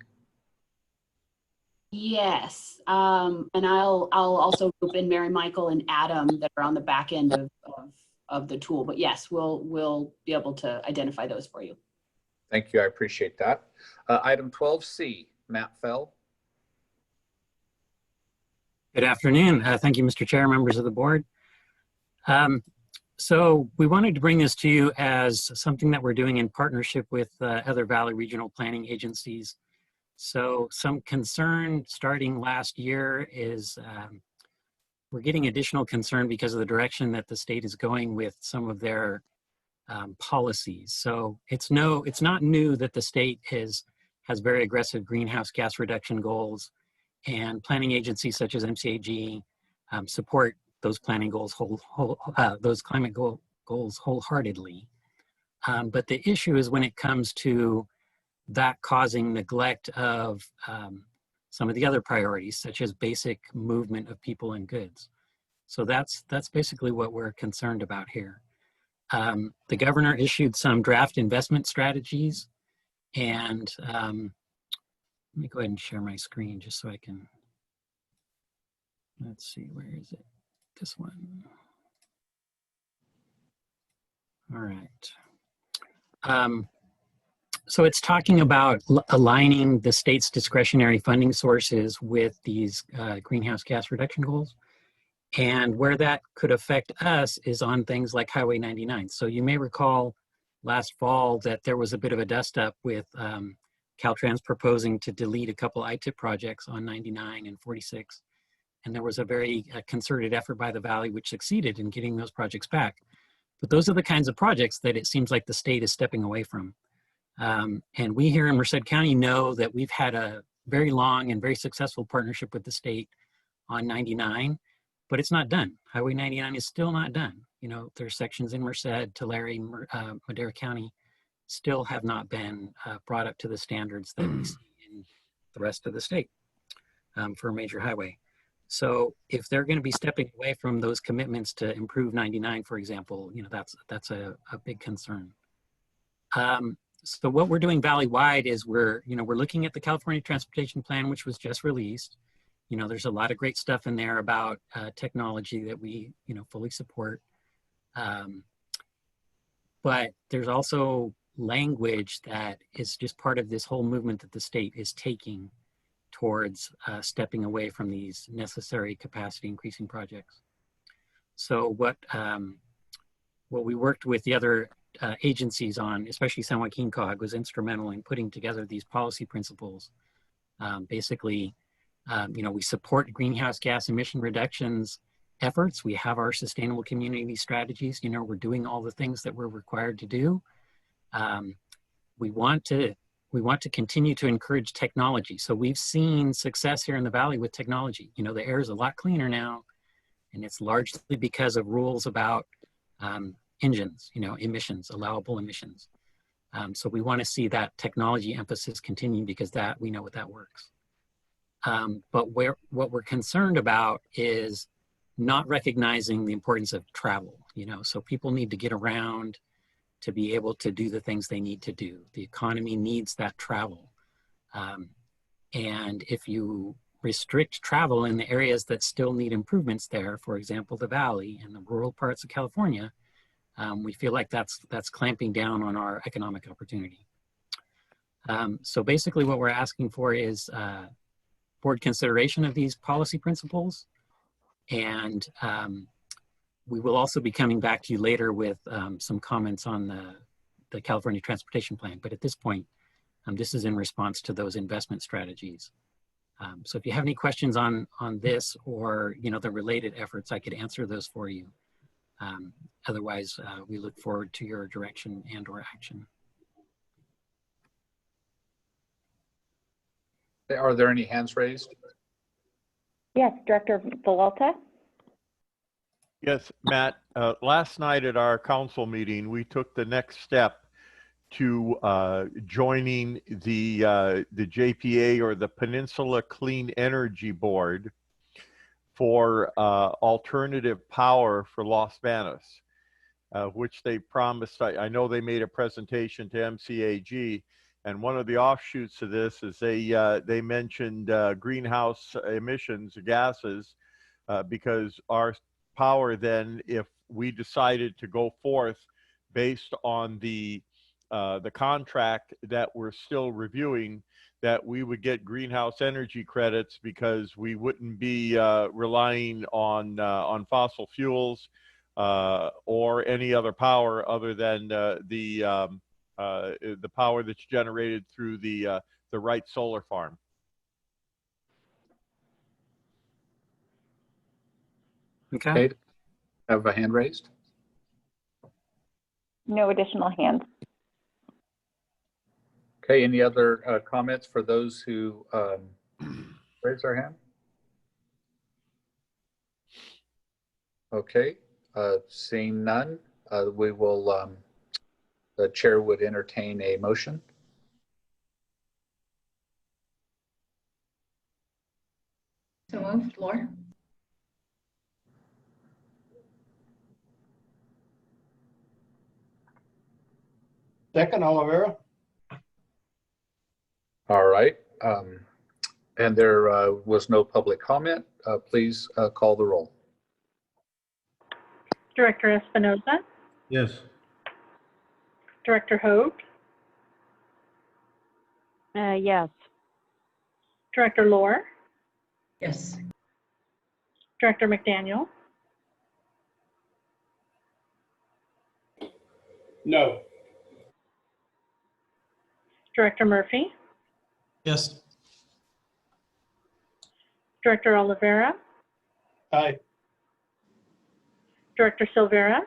Yes, and I'll also group in Mary Michael and Adam that are on the back end of the tool. But yes, we'll be able to identify those for you. Thank you, I appreciate that. Item 12C, Matt Fell. Good afternoon. Thank you, Mr. Chair, members of the board. So we wanted to bring this to you as something that we're doing in partnership with other Valley Regional Planning agencies. So some concern starting last year is we're getting additional concern because of the direction that the state is going with some of their policies. So it's not new that the state has very aggressive greenhouse gas reduction goals, and planning agencies such as MCAG support those planning goals, those climate goals wholeheartedly. But the issue is when it comes to that causing neglect of some of the other priorities, such as basic movement of people and goods. So that's basically what we're concerned about here. The governor issued some draft investment strategies, and let me go ahead and share my screen just so I can, let's see, where is it? This one. All right. So it's talking about aligning the state's discretionary funding sources with these greenhouse gas reduction goals. And where that could affect us is on things like Highway 99. So you may recall last fall that there was a bit of a dust up with Caltrans proposing to delete a couple ITIP projects on 99 and 46. And there was a very concerted effort by the Valley which succeeded in getting those projects back. But those are the kinds of projects that it seems like the state is stepping away from. And we here in Merced County know that we've had a very long and very successful partnership with the state on 99, but it's not done. Highway 99 is still not done. You know, there's sections in Merced, Tulare, Madera County still have not been brought up to the standards that we see in the rest of the state for a major highway. So if they're going to be stepping away from those commitments to improve 99, for example, you know, that's a big concern. So what we're doing valley-wide is we're looking at the California Transportation Plan, which was just released. You know, there's a lot of great stuff in there about technology that we, fully support. But there's also language that is just part of this whole movement that the state is taking towards stepping away from these necessary capacity increasing projects. So what we worked with the other agencies on, especially San Joaquin COG, was instrumental in putting together these policy principles. Basically, we support greenhouse gas emission reductions efforts. We have our sustainable community strategies. We're doing all the things that we're required to do. We want to continue to encourage technology. So we've seen success here in the Valley with technology. The air is a lot cleaner now, and it's largely because of rules about engines, emissions, allowable emissions. So we want to see that technology emphasis continue because we know that works. But what we're concerned about is not recognizing the importance of travel, so people need to get around to be able to do the things they need to do. The economy needs that travel. And if you restrict travel in the areas that still need improvements there, for example, the Valley and the rural parts of California, we feel like that's clamping down on our economic opportunity. So basically what we're asking for is board consideration of these policy principles. And we will also be coming back to you later with some comments on the California Transportation Plan. But at this point, this is in response to those investment strategies. So if you have any questions on this or the related efforts, I could answer those for you. Otherwise, we look forward to your direction and or action. Are there any hands raised? Yes, Director Villalta. Yes, Matt, last night at our council meeting, we took the next step to joining the JPA, or the Peninsula Clean Energy Board, for alternative power for Los Banos, which they promised. I know they made a presentation to MCAG, and one of the offshoots of this is they mentioned greenhouse emissions, gases, because our power then, if we decided to go forth based on the contract that we're still reviewing, that we would get greenhouse energy credits because we wouldn't be relying on fossil fuels or any other power other than the power that's generated through the Wright solar farm. Okay. Have a hand raised? No additional hands. Okay, any other comments for those who raise their hand? Okay, seeing none, we will, the chair would entertain a motion. So moved, Laura. Second, Olivera. All right, and there was no public comment. Please call the roll. Director Espinoza, Yes. Director Hogue, Yes. Director Lohr, Yes. Director McDaniel, No. Director Murphy, Yes. Director Oliveira, Aye. Director Silvera,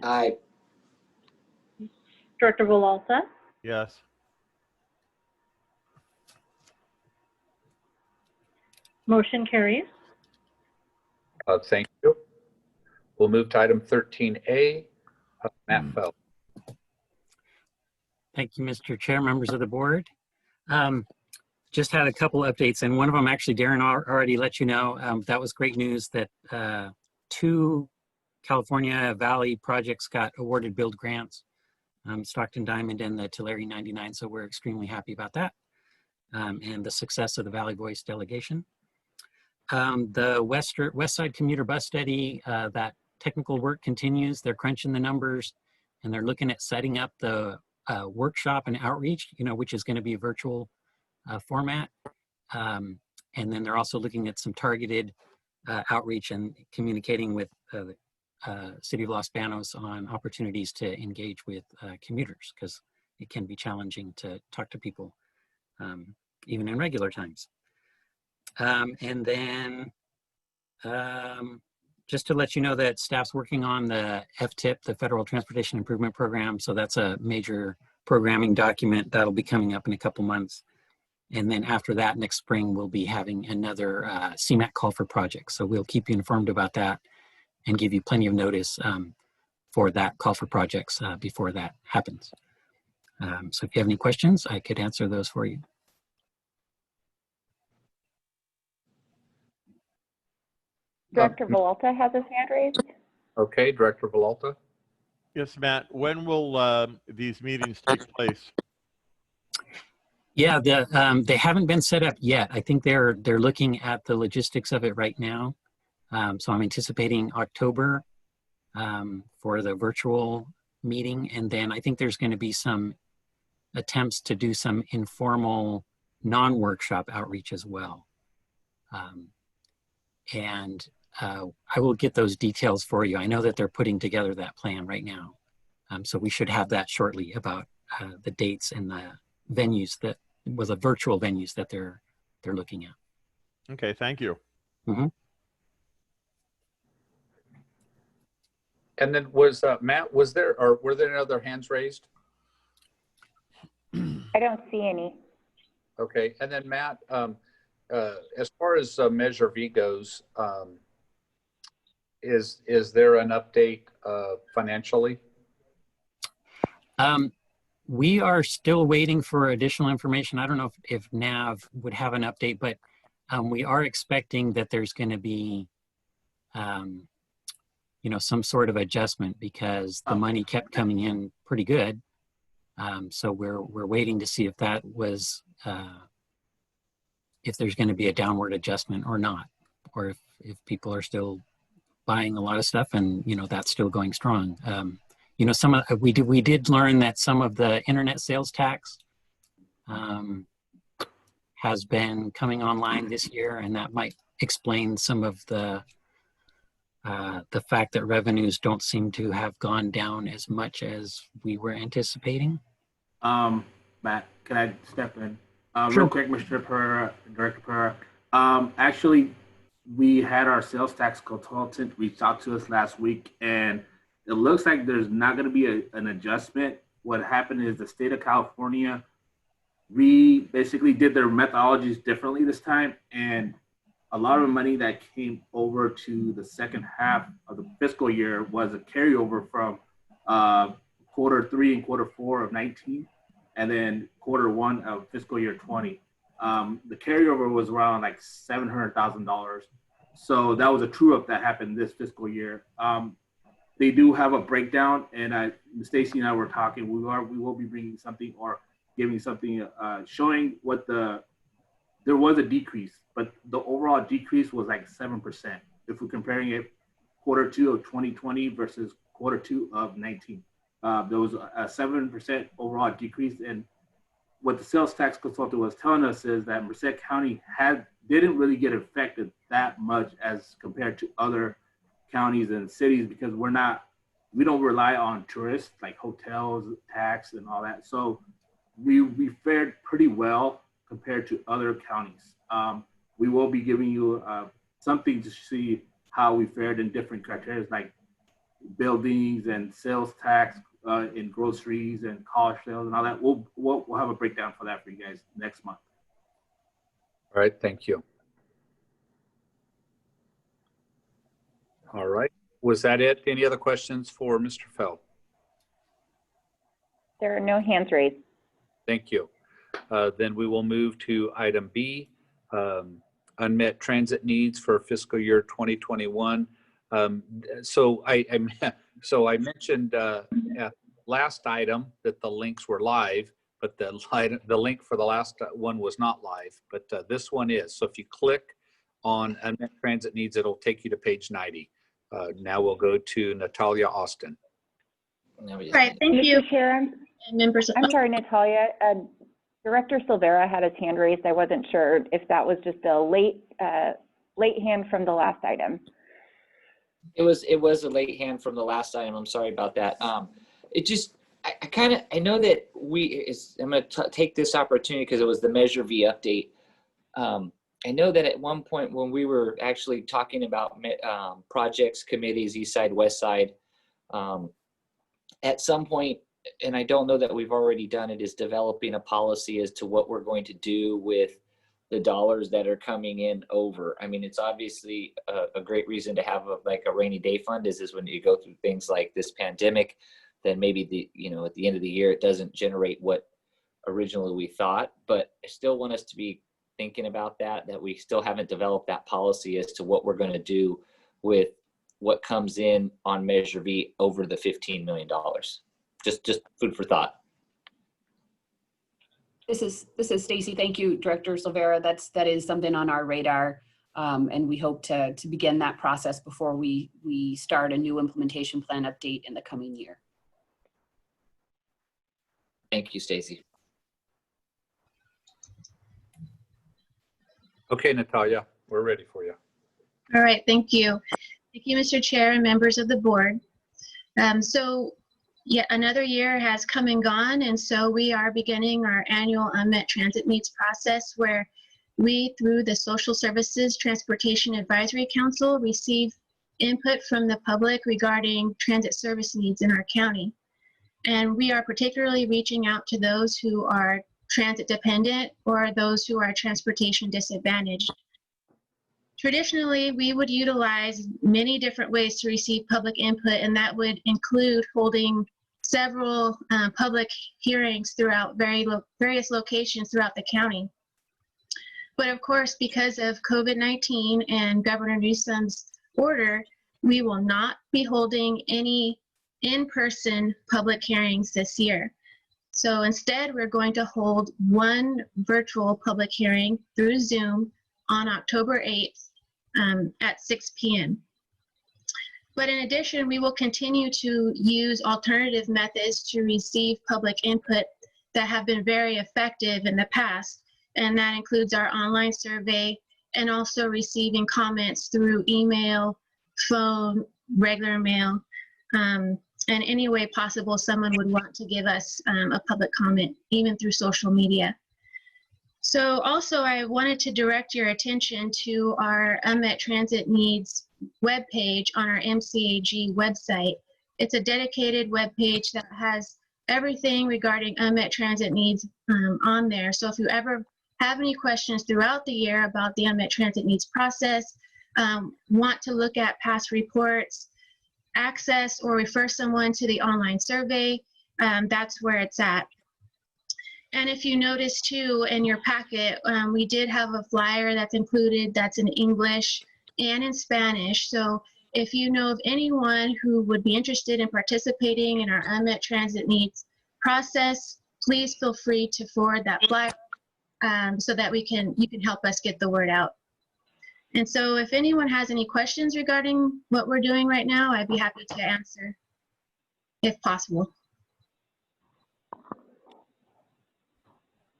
Aye. Director Villalta, Yes. motion carries. Thank you. We'll move to item 13A. Matt Fell. Thank you, Mr. Chair, members of the board. Just had a couple updates, and one of them actually Darren already let you know. That was great news that 2 California Valley projects got awarded build grants, Stockton Diamond and the Tulare 99. So we're extremely happy about that and the success of the Valley Voice delegation. The West Side Commuter Bus Study, that technical work continues. They're crunching the numbers and they're looking at setting up the workshop and outreach, which is going to be a virtual format. And then they're also looking at some targeted outreach and communicating with the City of Los Banos on opportunities to engage with commuters, because it can be challenging to talk to people even in regular times. And then just to let you know that staff's working on the FTIP, the Federal Transportation Improvement Program. So that's a major programming document that'll be coming up in a couple months. And then after that, next spring, we'll be having another CMAQ call for projects. So we'll keep you informed about that and give you plenty of notice for that call for projects before that happens. So if you have any questions, I could answer those for you. Director Villalta has his hand raised. Okay, Director Villalta. Yes, Matt. When will these meetings take place? Yeah, they haven't been set up yet. I think they're looking at the logistics of it right now. So I'm anticipating October for the virtual meeting, and then I think there's going to be some attempts to do some informal non-workshop outreach as well. And I will get those details for you. I know that they're putting together that plan right now. So we should have that shortly about the dates and the venues that was a virtual venues that they're looking at. Okay, thank you. Mm-hmm. And then was Matt, were there any other hands raised? I don't see any. Okay, and then Matt, as far as Measure V goes, is there an update financially? We are still waiting for additional information. I don't know if NAV would have an update, but we are expecting that there's going to be, some sort of adjustment because the money kept coming in pretty good. So we're waiting to see if that was, if there's going to be a downward adjustment or not, or if people are still buying a lot of stuff and that's still going strong. We did learn that some of the internet sales tax has been coming online this year, and that might explain some of the fact that revenues don't seem to have gone down as much as we were anticipating. Matt, can I step in? Sure. Real quick, Mr. Pereira, Director Pereira. Actually, we had our sales tax consultant reach out to us last week, and it looks like there's not going to be an adjustment. What happened is the state of California basically did their methodologies differently this time, and a lot of the money that came over to the second half of the fiscal year was a carryover from quarter 3 and quarter 4 of 19, and then quarter 1 of fiscal year 20. The carryover was around like $700,000. So that was a true up that happened this fiscal year. They do have a breakdown, and Stacy and I were talking. We will be bringing something or giving something showing what there was a decrease, but the overall decrease was like 7%. If we're comparing it quarter 2 of 2020 versus quarter 2 of 19, there was a 7% overall decrease, and what the sales tax consultant was telling us is that Merced County didn't really get affected that much as compared to other counties and cities, because we don't rely on tourists like hotels, tax, and all that. So we fared pretty well compared to other counties. We will be giving you something to see how we fared in different criteria like buildings and sales tax in groceries and car sales and all that. We'll have a breakdown for that for you guys next month. All right, thank you. All right, was that it? Any other questions for Mr. Feld? There are no hands raised. Thank you. Then we will move to item B, unmet transit needs for fiscal year 2021. So I mentioned at last item that the links were live, but the link for the last one was not live, but this one is. So if you click on unmet transit needs, it'll take you to page 90. Now we'll go to Natalia Austin. Right, thank you. Chair, I'm sorry, Natalia. Director Silvera had his hand raised. I wasn't sure if that was just a late hand from the last item. It was a late hand from the last item. I'm sorry about that. I know that I'm going to take this opportunity because it was the Measure V update. I know that at one point when we were actually talking about projects, committees, east side, west side, at some point, and I don't know that we've already done it, is developing a policy as to what we're going to do with the dollars that are coming in over. I mean, it's obviously a great reason to have a rainy day fund is when you go through things like this pandemic, then maybe at the end of the year, it doesn't generate what originally we thought, but I still want us to be thinking about that we still haven't developed that policy as to what we're going to do with what comes in on Measure V over the $15 million. Just food for thought. This is Stacy. Thank you, Director Silvera. That is something on our radar, and we hope to begin that process before we start a new implementation plan update in the coming year. Thank you, Stacy. Okay, Natalia, we're ready for you. All right, thank you. Thank you, Mr. Chair and members of the board. So yet another year has come and gone, and so we are beginning our annual unmet transit needs process where we, through the Social Services Transportation Advisory Council, receive input from the public regarding transit service needs in our county. And we are particularly reaching out to those who are transit dependent or those who are transportation disadvantaged. Traditionally, we would utilize many different ways to receive public input, and that would include holding several public hearings throughout various locations throughout the county. But of course, because of COVID-19 and Governor Newsom's order, we will not be holding any in-person public hearings this year. So instead, we're going to hold one virtual public hearing through Zoom on October 8th at 6 p.m. But in addition, we will continue to use alternative methods to receive public input that have been very effective in the past. And that includes our online survey and also receiving comments through email, phone, regular mail, and any way possible someone would want to give us a public comment, even through social media. So also I wanted to direct your attention to our unmet transit needs webpage on our MCAG website. It's a dedicated webpage that has everything regarding unmet transit needs on there. So if you ever have any questions throughout the year about the unmet transit needs process, want to look at past reports, access or refer someone to the online survey, that's where it's at. And if you notice too in your packet, we did have a flyer that's included that's in English and in Spanish. So if you know of anyone who would be interested in participating in our unmet transit needs process, please feel free to forward that flyer so that you can help us get the word out. And so if anyone has any questions regarding what we're doing right now, I'd be happy to answer if possible.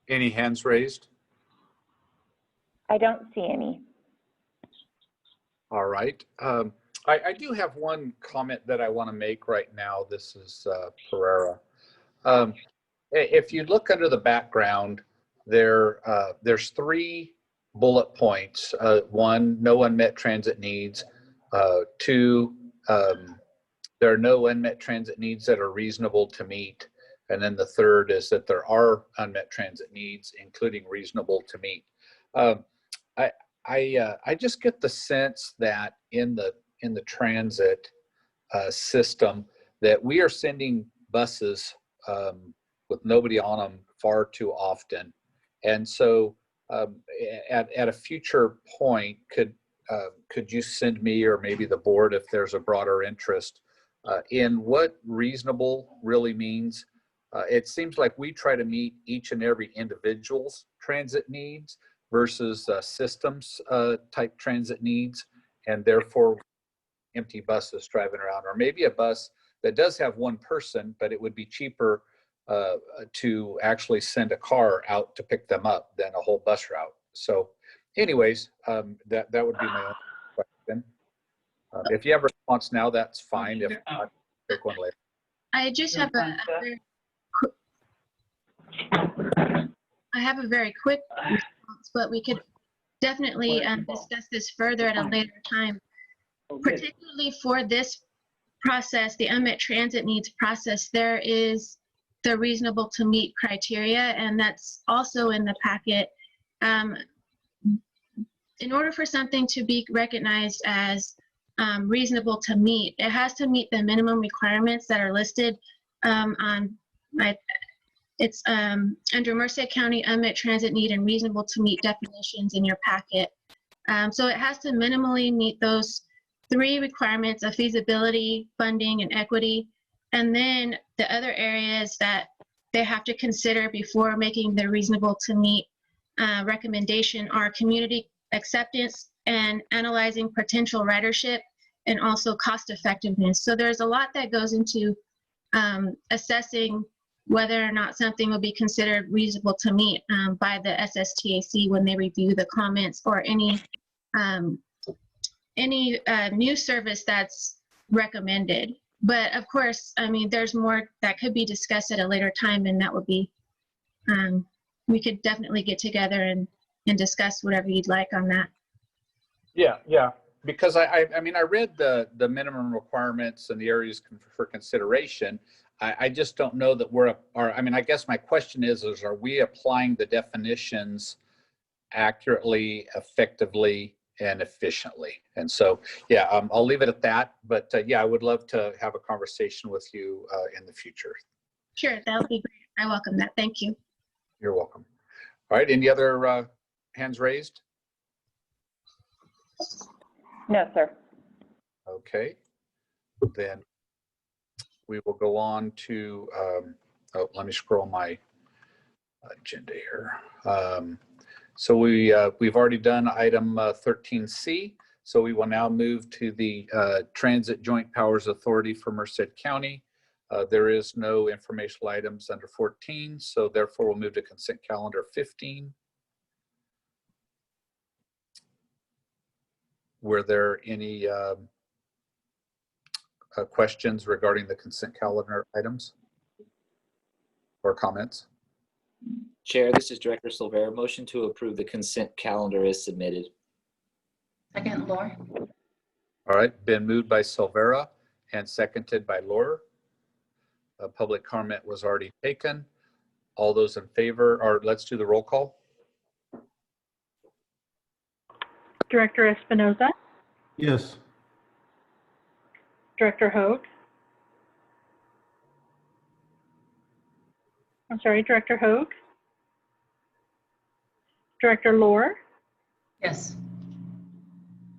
Any hands raised? I don't see any. All right. I do have one comment that I want to make right now. This is Pereira. If you look under the background, there's 3 bullet points. 1, no unmet transit needs. 2, there are no unmet transit needs that are reasonable to meet. And then the 3rd is that there are unmet transit needs, including reasonable to meet. I just get the sense that in the transit system that we are sending buses with nobody on them far too often, and so at a future point, could you send me or maybe the board, if there's a broader interest, in what reasonable really means? It seems like we try to meet each and every individual's transit needs versus systems type transit needs, and therefore empty buses driving around, or maybe a bus that does have 1 person, but it would be cheaper to actually send a car out to pick them up than a whole bus route. So anyways, that would be my own question. If you have a response now, that's fine. If not, take one later. I just have a very quick response, but we could definitely discuss this further at a later time. Particularly for this process, the unmet transit needs process, there is the reasonable to meet criteria, and that's also in the packet. In order for something to be recognized as reasonable to meet, it has to meet the minimum requirements that are listed it's under Merced County unmet transit need and reasonable to meet definitions in your packet. So it has to minimally meet those 3 requirements of feasibility, funding, and equity. And then the other areas that they have to consider before making the reasonable to meet recommendation are community acceptance and analyzing potential ridership and also cost effectiveness. So there's a lot that goes into assessing whether or not something will be considered reasonable to meet by the SSTAC when they review the comments or any new service that's recommended. But of course, I mean, there's more that could be discussed at a later time, and that would be, we could definitely get together and discuss whatever you'd like on that. Yeah, because I mean, I read the minimum requirements and the areas for consideration. I just don't know that I mean, I guess my question is are we applying the definitions accurately, effectively, and efficiently? And so, yeah, I'll leave it at that. But yeah, I would love to have a conversation with you in the future. Sure, that would be great. I welcome that. Thank you. You're welcome. All right, any other hands raised? No, sir. Okay, then we will go on to, let me scroll my agenda here. So we've already done item 13C. So we will now move to the Transit Joint Powers Authority for Merced County. There is no informational items under 14, so therefore we'll move to consent calendar 15. Were there any questions regarding the consent calendar items or comments? Chair, this is Director Silvera. Motion to approve the consent calendar is submitted. Second, Laura. All right, been moved by Silvera and seconded by Laura. Public comment was already taken. All those in favor, or let's do the roll call. Director Espinoza, Yes. Director Hoag. I'm sorry, Director Hoag. Director Lohr, Yes.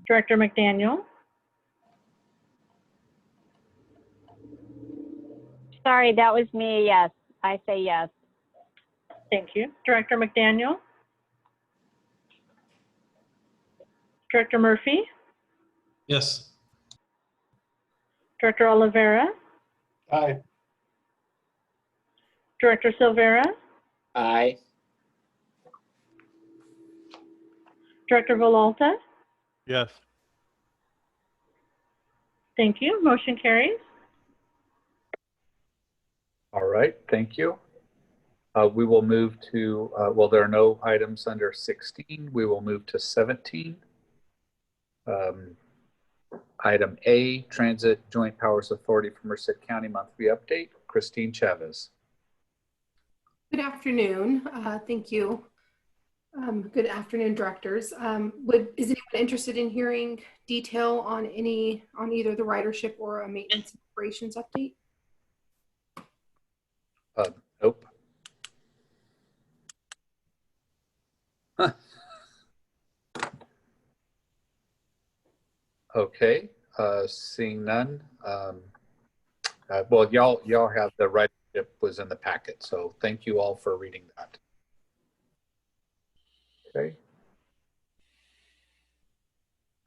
Director McDaniel, Sorry, that was me. Yes, I say yes. thank you. Director McDaniel, Director Murphy, Yes. Director Oliveira, Aye. Director Silvera, Aye. Director Villalta? Yes. Thank you. Motion carries. All right, thank you. We will move to, well, there are no items under 16. We will move to 17. Item A, Transit Joint Powers Authority for Merced County Monthly Update. Christine Chavez. Good afternoon. Thank you. Good afternoon, directors. Is anyone interested in hearing detail on either the ridership or a maintenance and operations update? Nope. Huh. Okay, seeing none. Well, y'all have the ridership was in the packet, so thank you all for reading that. Okay.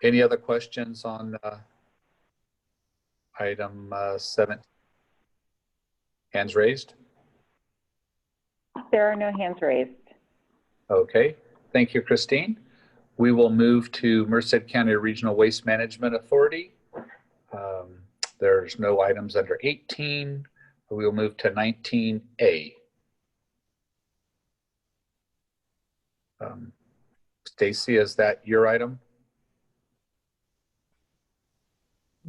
Any other questions on item 7? Hands raised? There are no hands raised. Okay, thank you, Christine. We will move to Merced County Regional Waste Management Authority. There's no items under 18. We will move to 19A. Stacy, is that your item?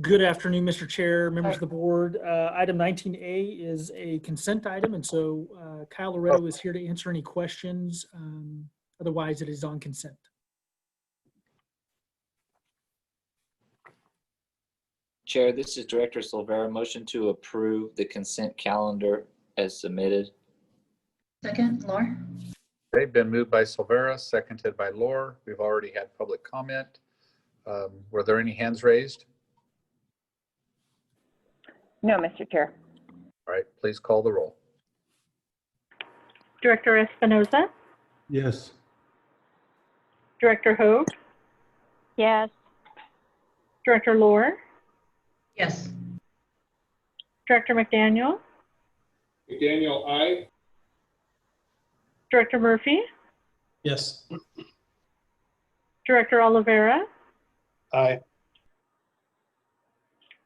Good afternoon, Mr. Chair, members of the board. Item 19A is a consent item, and so Kyle Loretto is here to answer any questions. Otherwise, it is on consent. Chair, this is Director Silvera. Motion to approve the consent calendar as submitted. Second, Laura? Okay, been moved by Silvera, seconded by Laura. We've already had public comment. Were there any hands raised? No, Mr. Chair. All right, please call the roll. Director Espinoza? Yes. Director Hogue? Yes. Director Lohr? Yes. Director McDaniel? McDaniel, aye. Director Murphy? Yes. Director Oliveira? Aye.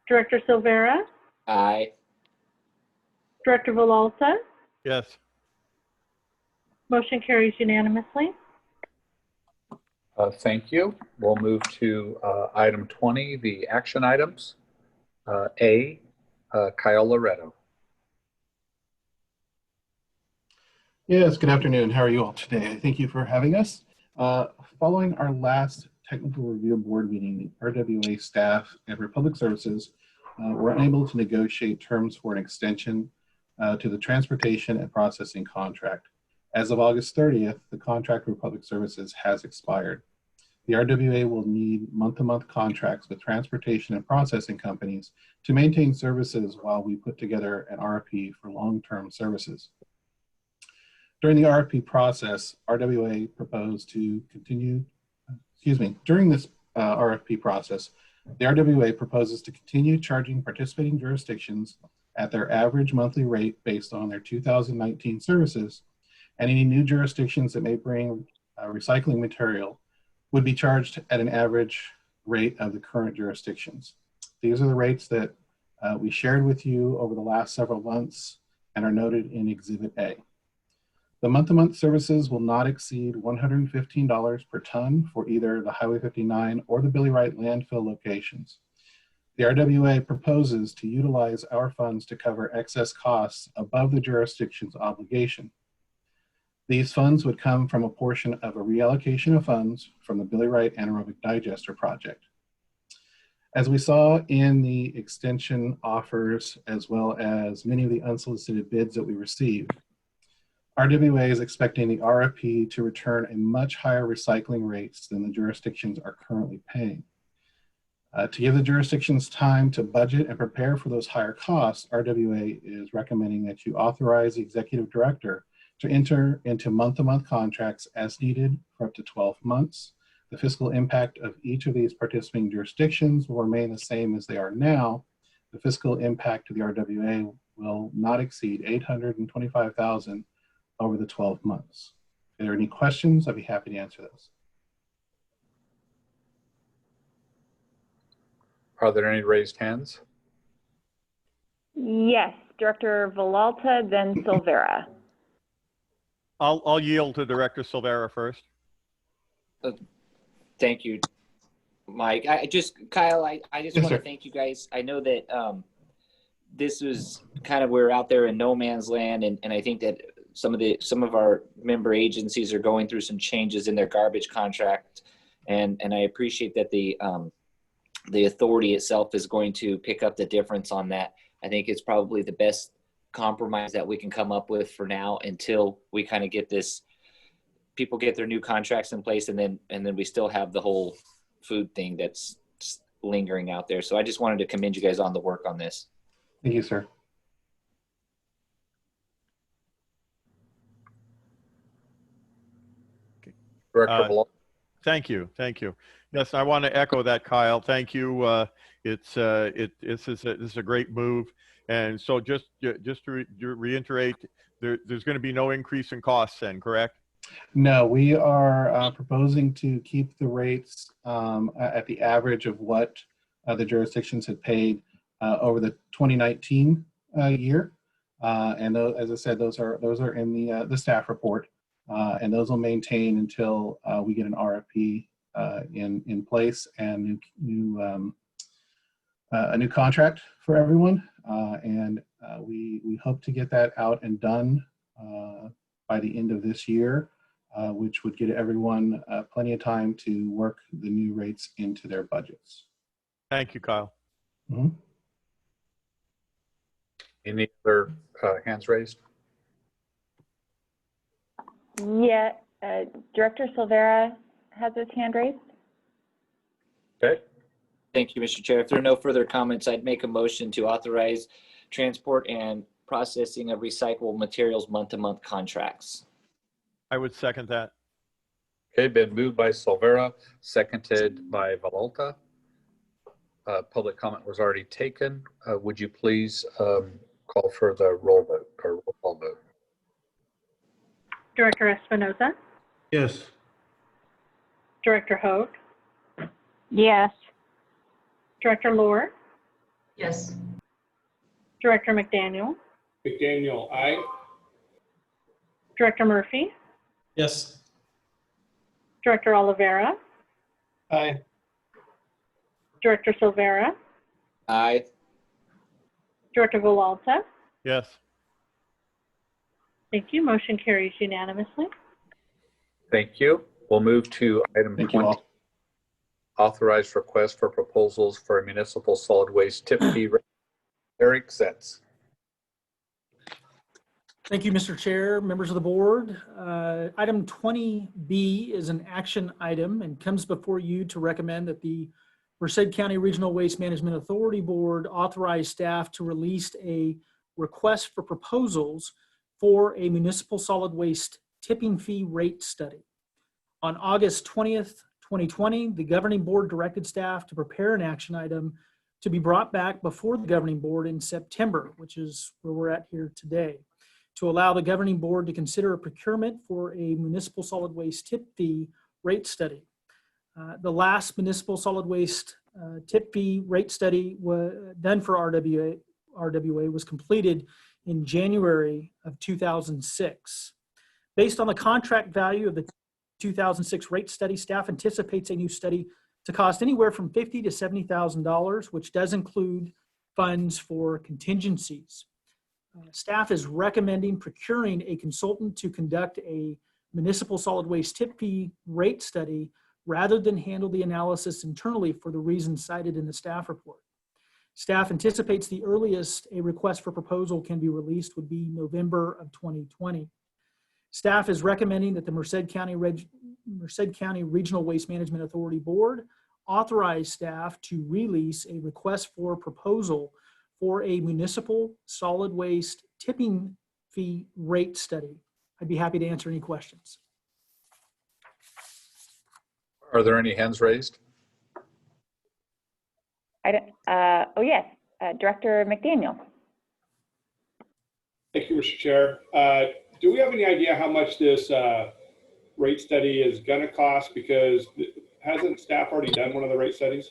Director Silvera? Aye. Director Villalta? Yes. Motion carries unanimously. Thank you. We'll move to item 20, the action items. A, Kyle Loretto. Yes, good afternoon. How are you all today? Thank you for having us. Following our last technical review board meeting, the RWA staff and Republic Services were unable to negotiate terms for an extension to the transportation and processing contract. As of August 30th, the contract with Republic Services has expired. The RWA will need month-to-month contracts with transportation and processing companies to maintain services while we put together an RFP for long-term services. During the RFP process, RWA proposed to continue, during this RFP process, the RWA proposes to continue charging participating jurisdictions at their average monthly rate based on their 2019 services, and any new jurisdictions that may bring recycling material would be charged at an average rate of the current jurisdictions. These are the rates that we shared with you over the last several months and are noted in Exhibit A. The month-to-month services will not exceed $115 per ton for either the Highway 59 or the Billy Wright landfill locations. The RWA proposes to utilize our funds to cover excess costs above the jurisdiction's obligation. These funds would come from a portion of a reallocation of funds from the Billy Wright Anaerobic Digester project. As we saw in the extension offers, as well as many of the unsolicited bids that we received, RWA is expecting the RFP to return a much higher recycling rates than the jurisdictions are currently paying. To give the jurisdictions time to budget and prepare for those higher costs, RWA is recommending that you authorize the executive director to enter into month-to-month contracts as needed for up to 12 months. The fiscal impact of each of these participating jurisdictions will remain the same as they are now. The fiscal impact to the RWA will not exceed $825,000 over the 12 months. If there are any questions, I'd be happy to answer those. Are there any raised hands? Yes, Director Villalta, then Silvera. I'll yield to Director Silvera first. Thank you, Mike. Kyle, I just want to thank you guys. I know that this was kind of, we're out there in no man's land, and I think that some of our member agencies are going through some changes in their garbage contract, and I appreciate that the authority itself is going to pick up the difference on that. I think it's probably the best compromise that we can come up with for now until we kind of get this, people get their new contracts in place, and then we still have the whole food thing that's lingering out there. So I just wanted to commend you guys on the work on this. Thank you, sir. Thank you. Yes, I want to echo that, Kyle. Thank you. This is a great move. And so just to reiterate, there's going to be no increase in costs then, correct? No, we are proposing to keep the rates at the average of what the jurisdictions had paid over the 2019 year. And those, as I said, those are in the staff report, and those will maintain until we get an RFP in place and a new contract for everyone. And we hope to get that out and done by the end of this year, which would get everyone plenty of time to work the new rates into their budgets. Thank you, Kyle. Mm-hmm. Any other hands raised? Yeah, Director Silvera has his hand raised. Okay. Thank you, Mr. Chair. If there are no further comments, I'd make a motion to authorize transport and processing of recyclable materials month-to-month contracts. I would second that. Okay, been moved by Silvera, seconded by Villalta. Public comment was already taken. Would you please call for the roll vote or roll call vote? Director Espinoza, Yes. Director Hogue, Yes. Director Lohr, Yes. Director McDaniel, McDaniel, aye. Director Murphy, Yes. Director Oliveira, Aye. Director Silvera, Aye. Director Villalta. Yes. Thank you. Motion carries unanimously. Thank you. We'll move to item 20. Authorized request for proposals for a municipal solid waste tip fee. Eric Setz. Thank you, Mr. Chair, members of the board. Item 20B is an action item and comes before you to recommend that the Merced County Regional Waste Management Authority Board authorize staff to release a request for proposals for a municipal solid waste tipping fee rate study. On August 20th, 2020, the governing board directed staff to prepare an action item to be brought back before the governing board in September, which is where we're at here today, to allow the governing board to consider a procurement for a municipal solid waste tip fee rate study. The last municipal solid waste tip fee rate study done for RWA was completed in January of 2006. Based on the contract value of the 2006 rate study, staff anticipates a new study to cost anywhere from $50,000 to $70,000, which does include funds for contingencies. Staff is recommending procuring a consultant to conduct a municipal solid waste tip fee rate study rather than handle the analysis internally for the reasons cited in the staff report. Staff anticipates the earliest a request for proposal can be released would be November of 2020. Staff is recommending that the Merced County Regional Waste Management Authority Board authorize staff to release a request for proposal for a municipal solid waste tipping fee rate study. I'd be happy to answer any questions. Are there any hands raised? Oh yes, Director McDaniel. Thank you, Mr. Chair. Do we have any idea how much this rate study is going to cost? Because hasn't staff already done one of the rate studies?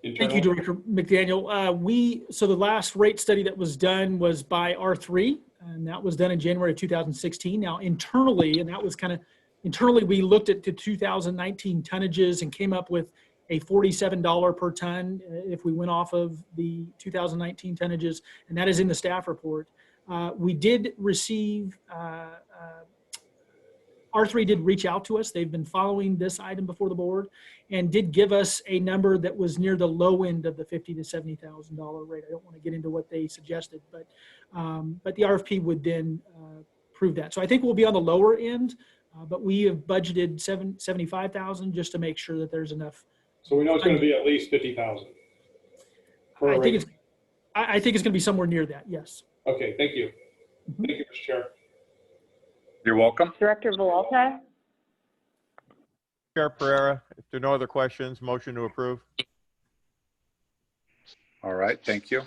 Thank you, Director McDaniel. So the last rate study that was done was by R3, and that was done in January of 2016. Now internally, and that was internally, we looked at the 2019 tonnages and came up with a $47 per ton if we went off of the 2019 tonnages, and that is in the staff report. We did receive, R3 did reach out to us. They've been following this item before the board and did give us a number that was near the low end of the $50,000 to $70,000 rate. I don't want to get into what they suggested, but the RFP would then prove that. So I think we'll be on the lower end, but we have budgeted $75,000 just to make sure that there's enough. So we know it's going to be at least 50,000. I think it's going to be somewhere near that. Yes. Okay. Thank you. Thank you, Mr. Chair. You're welcome. Director Villalta? Chair Pereira, if there are no other questions, motion to approve. All right. Thank you.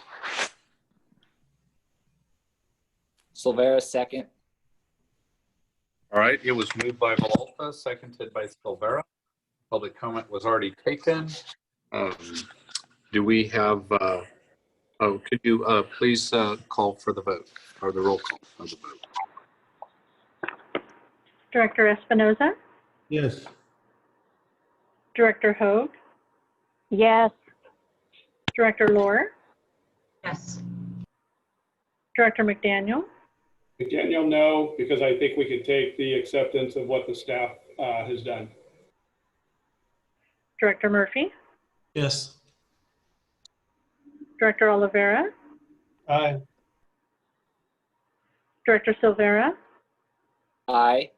Silvera, second. All right. It was moved by Villalta, seconded by Silvera. Public comment was already taken. Do we have, could you please call for the vote, or the roll call for the vote? Director Espinoza, Yes. Director Hoag, Yes. Director Lohr, Yes. Director McDaniel, McDaniel, no, because I think we could take the acceptance of what the staff has done. Director Murphy, Yes. Director Oliveira, Aye. Director Silvera, Aye.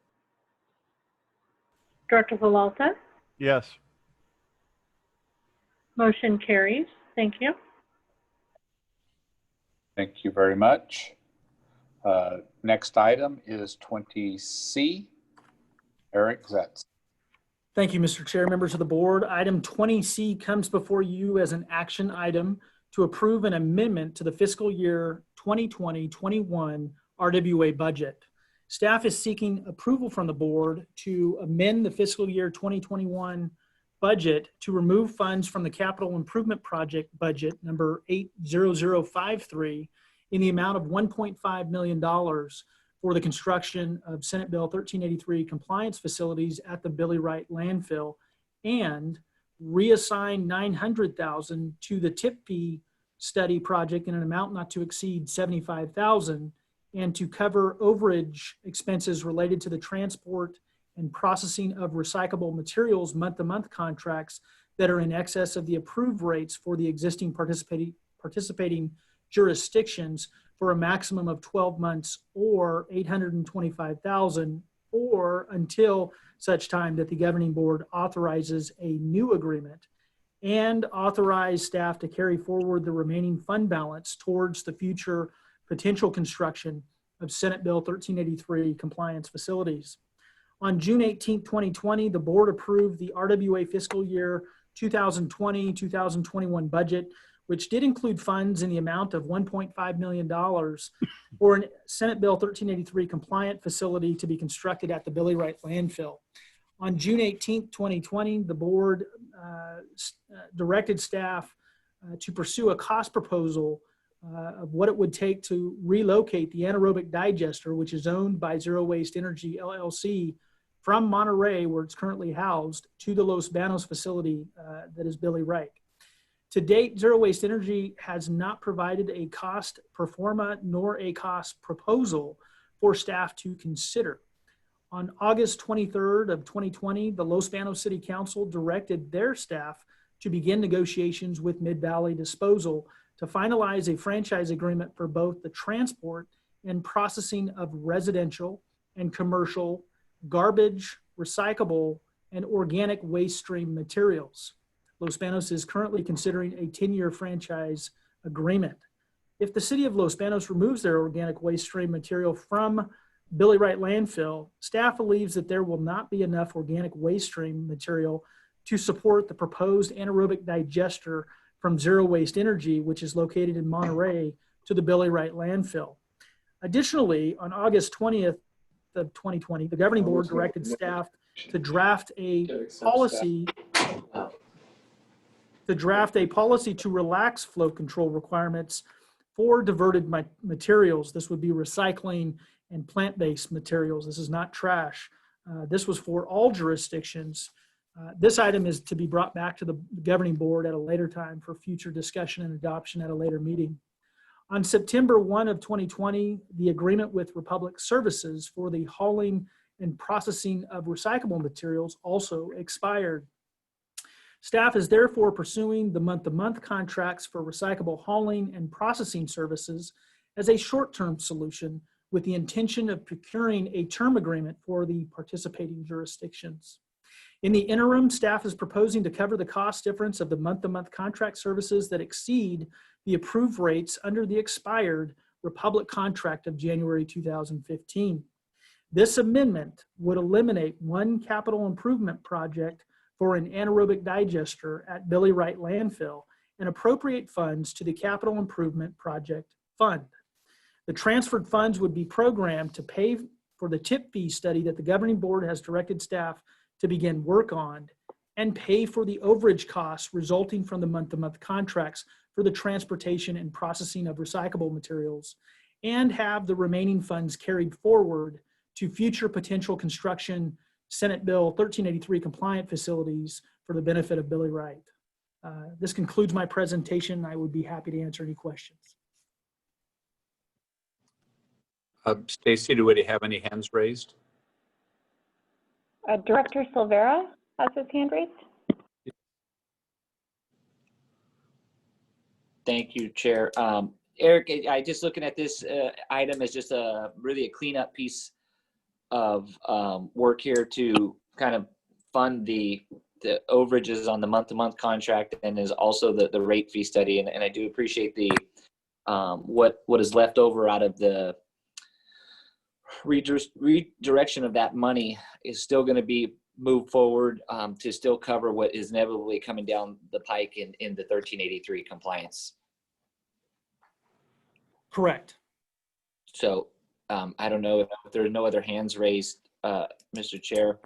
Director Villalta. Yes. Motion carries. Thank you. Thank you very much. Next item is 20C. Eric Zetz. Thank you, Mr. Chair, members of the board. Item 20C comes before you as an action item to approve an amendment to the fiscal year 2020-21 RWA budget. Staff is seeking approval from the board to amend the fiscal year 2021 budget to remove funds from the capital improvement project budget number 80053 in the amount of $1.5 million for the construction of Senate Bill 1383 compliance facilities at the Billy Wright landfill, and reassign $900,000 to the tip fee study project in an amount not to exceed $75,000, and to cover overage expenses related to the transport and processing of recyclable materials month-to-month contracts that are in excess of the approved rates for the existing participating jurisdictions for a maximum of 12 months or $825,000, or until such time that the governing board authorizes a new agreement, and authorize staff to carry forward the remaining fund balance towards the future potential construction of Senate Bill 1383 compliance facilities. On June 18, 2020, the board approved the RWA fiscal year 2020-2021 budget, which did include funds in the amount of $1.5 million for a Senate Bill 1383 compliant facility to be constructed at the Billy Wright landfill. On June 18, 2020, the board directed staff to pursue a cost proposal of what it would take to relocate the anaerobic digester, which is owned by Zero Waste Energy LLC, from Monterey, where it's currently housed, to the Los Banos facility that is Billy Wright. To date, Zero Waste Energy has not provided a cost pro forma nor a cost proposal for staff to consider. On August 23rd of 2020, the Los Banos City Council directed their staff to begin negotiations with Mid-Valley Disposal to finalize a franchise agreement for both the transport and processing of residential and commercial garbage, recyclable, and organic waste stream materials. Los Banos is currently considering a 10-year franchise agreement. If the city of Los Banos removes their organic waste stream material from Billy Wright landfill, staff believes that there will not be enough organic waste stream material to support the proposed anaerobic digester from Zero Waste Energy, which is located in Monterey, to the Billy Wright landfill. Additionally, on August 20th of 2020, the governing board directed staff to draft a policy to draft a policy to relax flow control requirements for diverted materials. This would be recycling and plant-based materials. This is not trash. This was for all jurisdictions. This item is to be brought back to the governing board at a later time for future discussion and adoption at a later meeting. On September 1 of 2020, the agreement with Republic Services for the hauling and processing of recyclable materials also expired. Staff is therefore pursuing the month-to-month contracts for recyclable hauling and processing services as a short-term solution with the intention of procuring a term agreement for the participating jurisdictions. In the interim, staff is proposing to cover the cost difference of the month-to-month contract services that exceed the approved rates under the expired Republic contract of January 2015. This amendment would eliminate one capital improvement project for an anaerobic digester at Billy Wright Landfill and appropriate funds to the Capital Improvement Project Fund. The transferred funds would be programmed to pay for the tip fee study that the governing board has directed staff to begin work on and pay for the overage costs resulting from the month-to-month contracts for the transportation and processing of recyclable materials, and have the remaining funds carried forward to future potential construction Senate Bill 1383 compliant facilities for the benefit of Billy Wright. This concludes my presentation. I would be happy to answer any questions. Stacy, do we have any hands raised? Director Silvera has his hand raised. Thank you, Chair. Eric, I just looking at this item as just really a cleanup piece of work here to kind of fund the overages on the month-to-month contract, and is also the rate fee study. And I do appreciate the what is left over out of the redirection of that money is still going to be moved forward to still cover what is inevitably coming down the pike in the 1383 compliance. Correct. So I don't know if there are no other hands raised, Mr. Chair.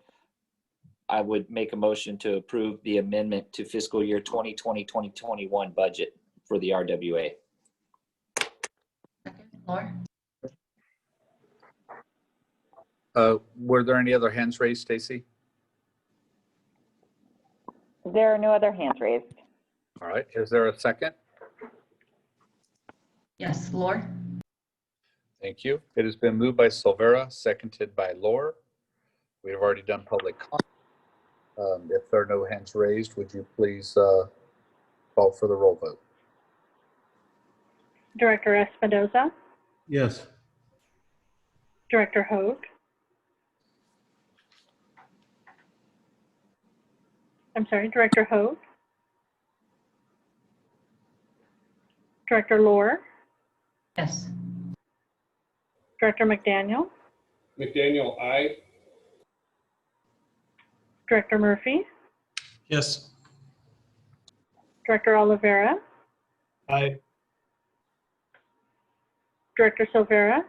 I would make a motion to approve the amendment to fiscal year 2020-2021 budget for the RWA. Laura? Were there any other hands raised, Stacy? There are no other hands raised. All right. Is there a second? Yes, Laura? Thank you. It has been moved by Silvera, seconded by Lohr. We have already done public comment. If there are no hands raised, would you please call for the roll vote? Director Espinoza, Yes. Director Hogue, Director Hogue, Director Lohr, Yes. Director McDaniel, McDaniel, aye. Director Murphy, Yes. Director Oliveira, Aye. Director Silvera,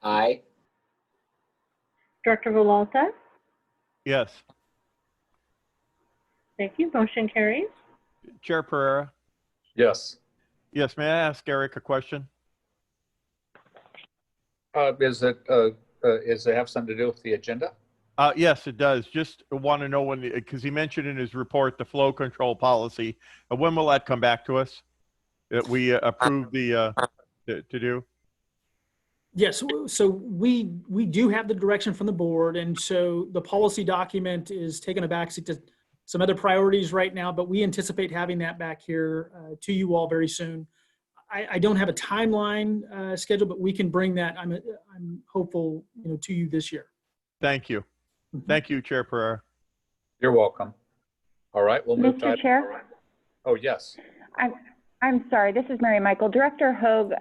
Aye. Director Villalta. Yes. Thank you. Motion carries. Chair Pereira. Yes. Yes, may I ask Eric a question? Does it have something to do with the agenda? Yes, it does. Just want to know when, because he mentioned in his report the flow control policy. When will that come back to us? That we approve the to do? Yes, so we do have the direction from the board, and so the policy document is taking a backseat to some other priorities right now, but we anticipate having that back here to you all very soon. I don't have a timeline scheduled, but we can bring that. I'm hopeful, to you this year. Thank you. Thank you, Chair Pereira. You're welcome. All right, we'll move Mr. Chair? Oh, yes. I'm sorry, this is Mary Michael. Director Hogue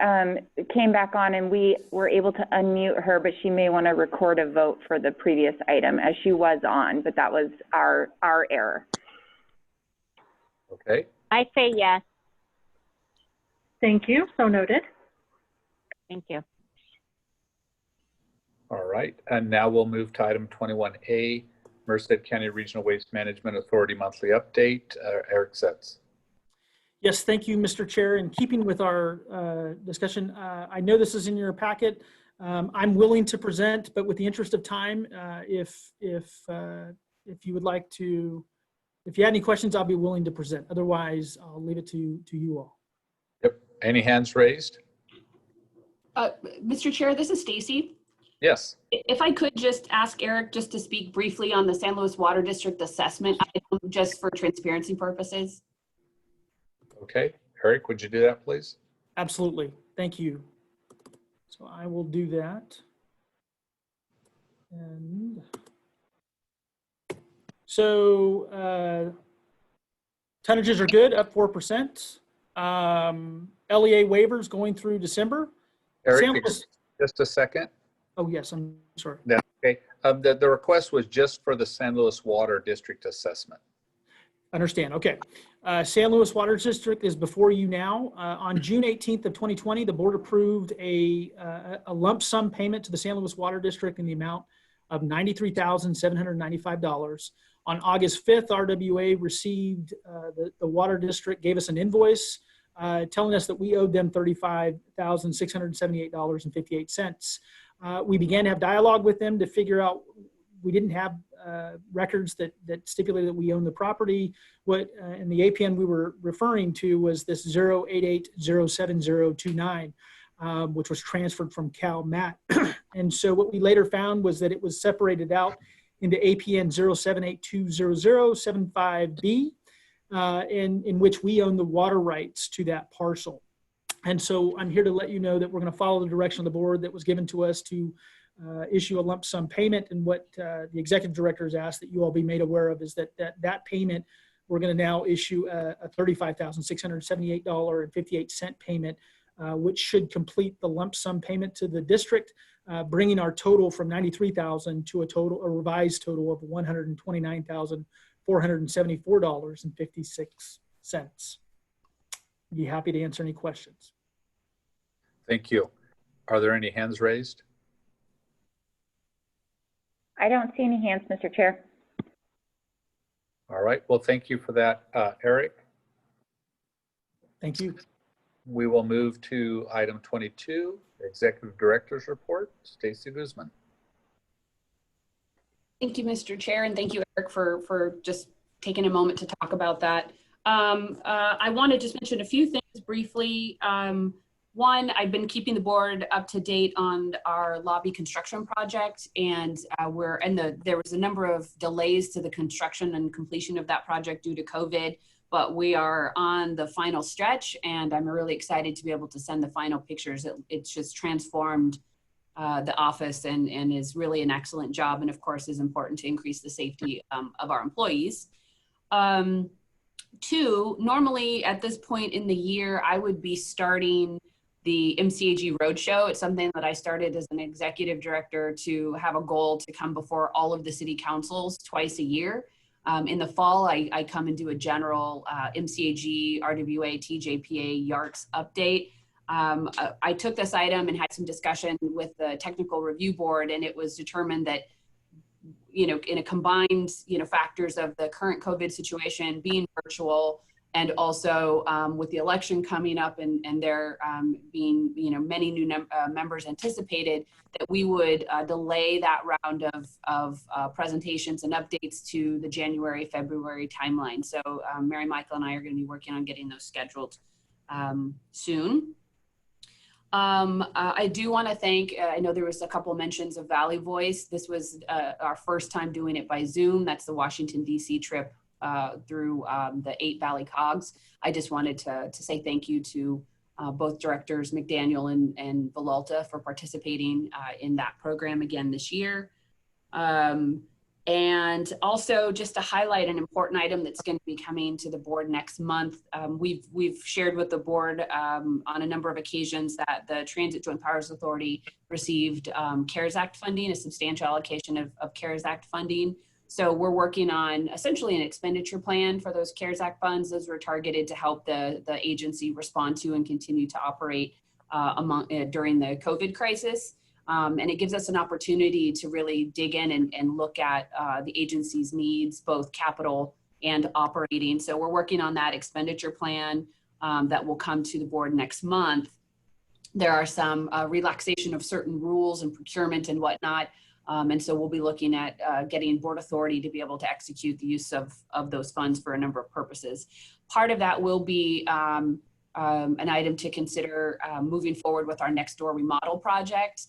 came back on and we were able to unmute her, but she may want to record a vote for the previous item as she was on, but that was our error. Okay. I say yes. Thank you. So noted. Thank you. All right, and now we'll move to item 21A, Merced County Regional Waste Management Authority Monthly Update. Eric Setz. Yes, thank you, Mr. Chair. In keeping with our discussion, I know this is in your packet. I'm willing to present, but with the interest of time, if you would like to, if you had any questions, I'll be willing to present. Otherwise, I'll leave it to you all. Yep. Any hands raised? Mr. Chair, this is Stacy. Yes. If I could just ask Eric just to speak briefly on the San Luis Water District assessment item, just for transparency purposes. Okay. Eric, would you do that, please? Absolutely. Thank you. So I will do that. And so tonnages are good, up 4%. LEA waivers going through December. Eric, just a second. Oh, yes, I'm sorry. Yeah, okay. The request was just for the San Luis Water District assessment. Understand. Okay. San Luis Water District is before you now. On June 18th of 2020, the board approved a lump sum payment to the San Luis Water District in the amount of $93,795. On August 5th, RWA received, the Water District gave us an invoice telling us that we owed them $35,678.58. We began to have dialogue with them to figure out, we didn't have records that stipulated that we own the property. What in the APN we were referring to was this 088-07029, which was transferred from CalMat. And so what we later found was that it was separated out into APN 078200075B, in which we own the water rights to that parcel. And so I'm here to let you know that we're going to follow the direction of the board that was given to us to issue a lump sum payment. And what the executive director has asked that you all be made aware of is that payment, we're going to now issue a $35,678.58 payment, which should complete the lump sum payment to the district, bringing our total from $93,000 to a revised total of $129,474.56. Be happy to answer any questions. Thank you. Are there any hands raised? I don't see any hands, Mr. Chair. All right. Well, thank you for that, Eric. Thank you. We will move to item 22, Executive Director's Report. Stacy Guzman. Thank you, Mr. Chair, and thank you, Eric, for just taking a moment to talk about that. I want to just mention a few things briefly. One, I've been keeping the board up to date on our lobby construction project, and there was a number of delays to the construction and completion of that project due to COVID, but we are on the final stretch, and I'm really excited to be able to send the final pictures. It's just transformed the office and is really an excellent job, and of course is important to increase the safety of our employees. Two, normally at this point in the year, I would be starting the MCAG Roadshow. It's something that I started as an executive director to have a goal to come before all of the city councils twice a year. In the fall, I come and do a general MCAG, RWA, TJPA, YARCS update. I took this item and had some discussion with the technical review board, and it was determined that, in a combined, factors of the current COVID situation, being virtual, and also with the election coming up and there being, many new members anticipated, that we would delay that round of presentations and updates to the January, February timeline. So Mary Michael and I are going to be working on getting those scheduled soon. I do want to thank, I know there was a couple of mentions of Valley Voice. This was our first time doing it by Zoom. That's the Washington, D.C. trip through the 8 Valley COGs. I just wanted to say thank you to both directors, McDaniel and Villalta, for participating in that program again this year. And also just to highlight an important item that's going to be coming to the board next month. We've shared with the board on a number of occasions that the Transit Joint Powers Authority received CARES Act funding, a substantial allocation of CARES Act funding. So we're working on essentially an expenditure plan for those CARES Act funds. Those were targeted to help the agency respond to and continue to operate during the COVID crisis. And it gives us an opportunity to really dig in and look at the agency's needs, both capital and operating. So we're working on that expenditure plan. that will come to the board next month, there are some relaxation of certain rules and procurement and whatnot. And so we'll be looking at getting board authority to be able to execute the use of those funds for a number of purposes. Part of that will be an item to consider moving forward with our next door remodel project.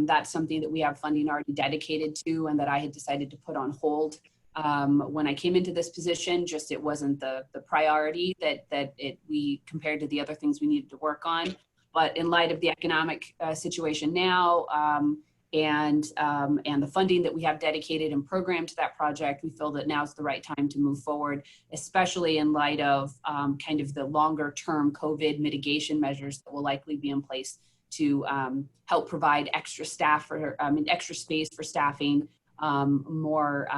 That's something that we have funding already dedicated to and that I had decided to put on hold when I came into this position. Just it wasn't the priority that we compared to the other things we needed to work on. But in light of the economic situation now and the funding that we have dedicated and programmed to that project, we feel that now's the right time to move forward, especially in light of kind of the longer term COVID mitigation measures that will likely be in place to help provide extra staff or extra space for staffing, more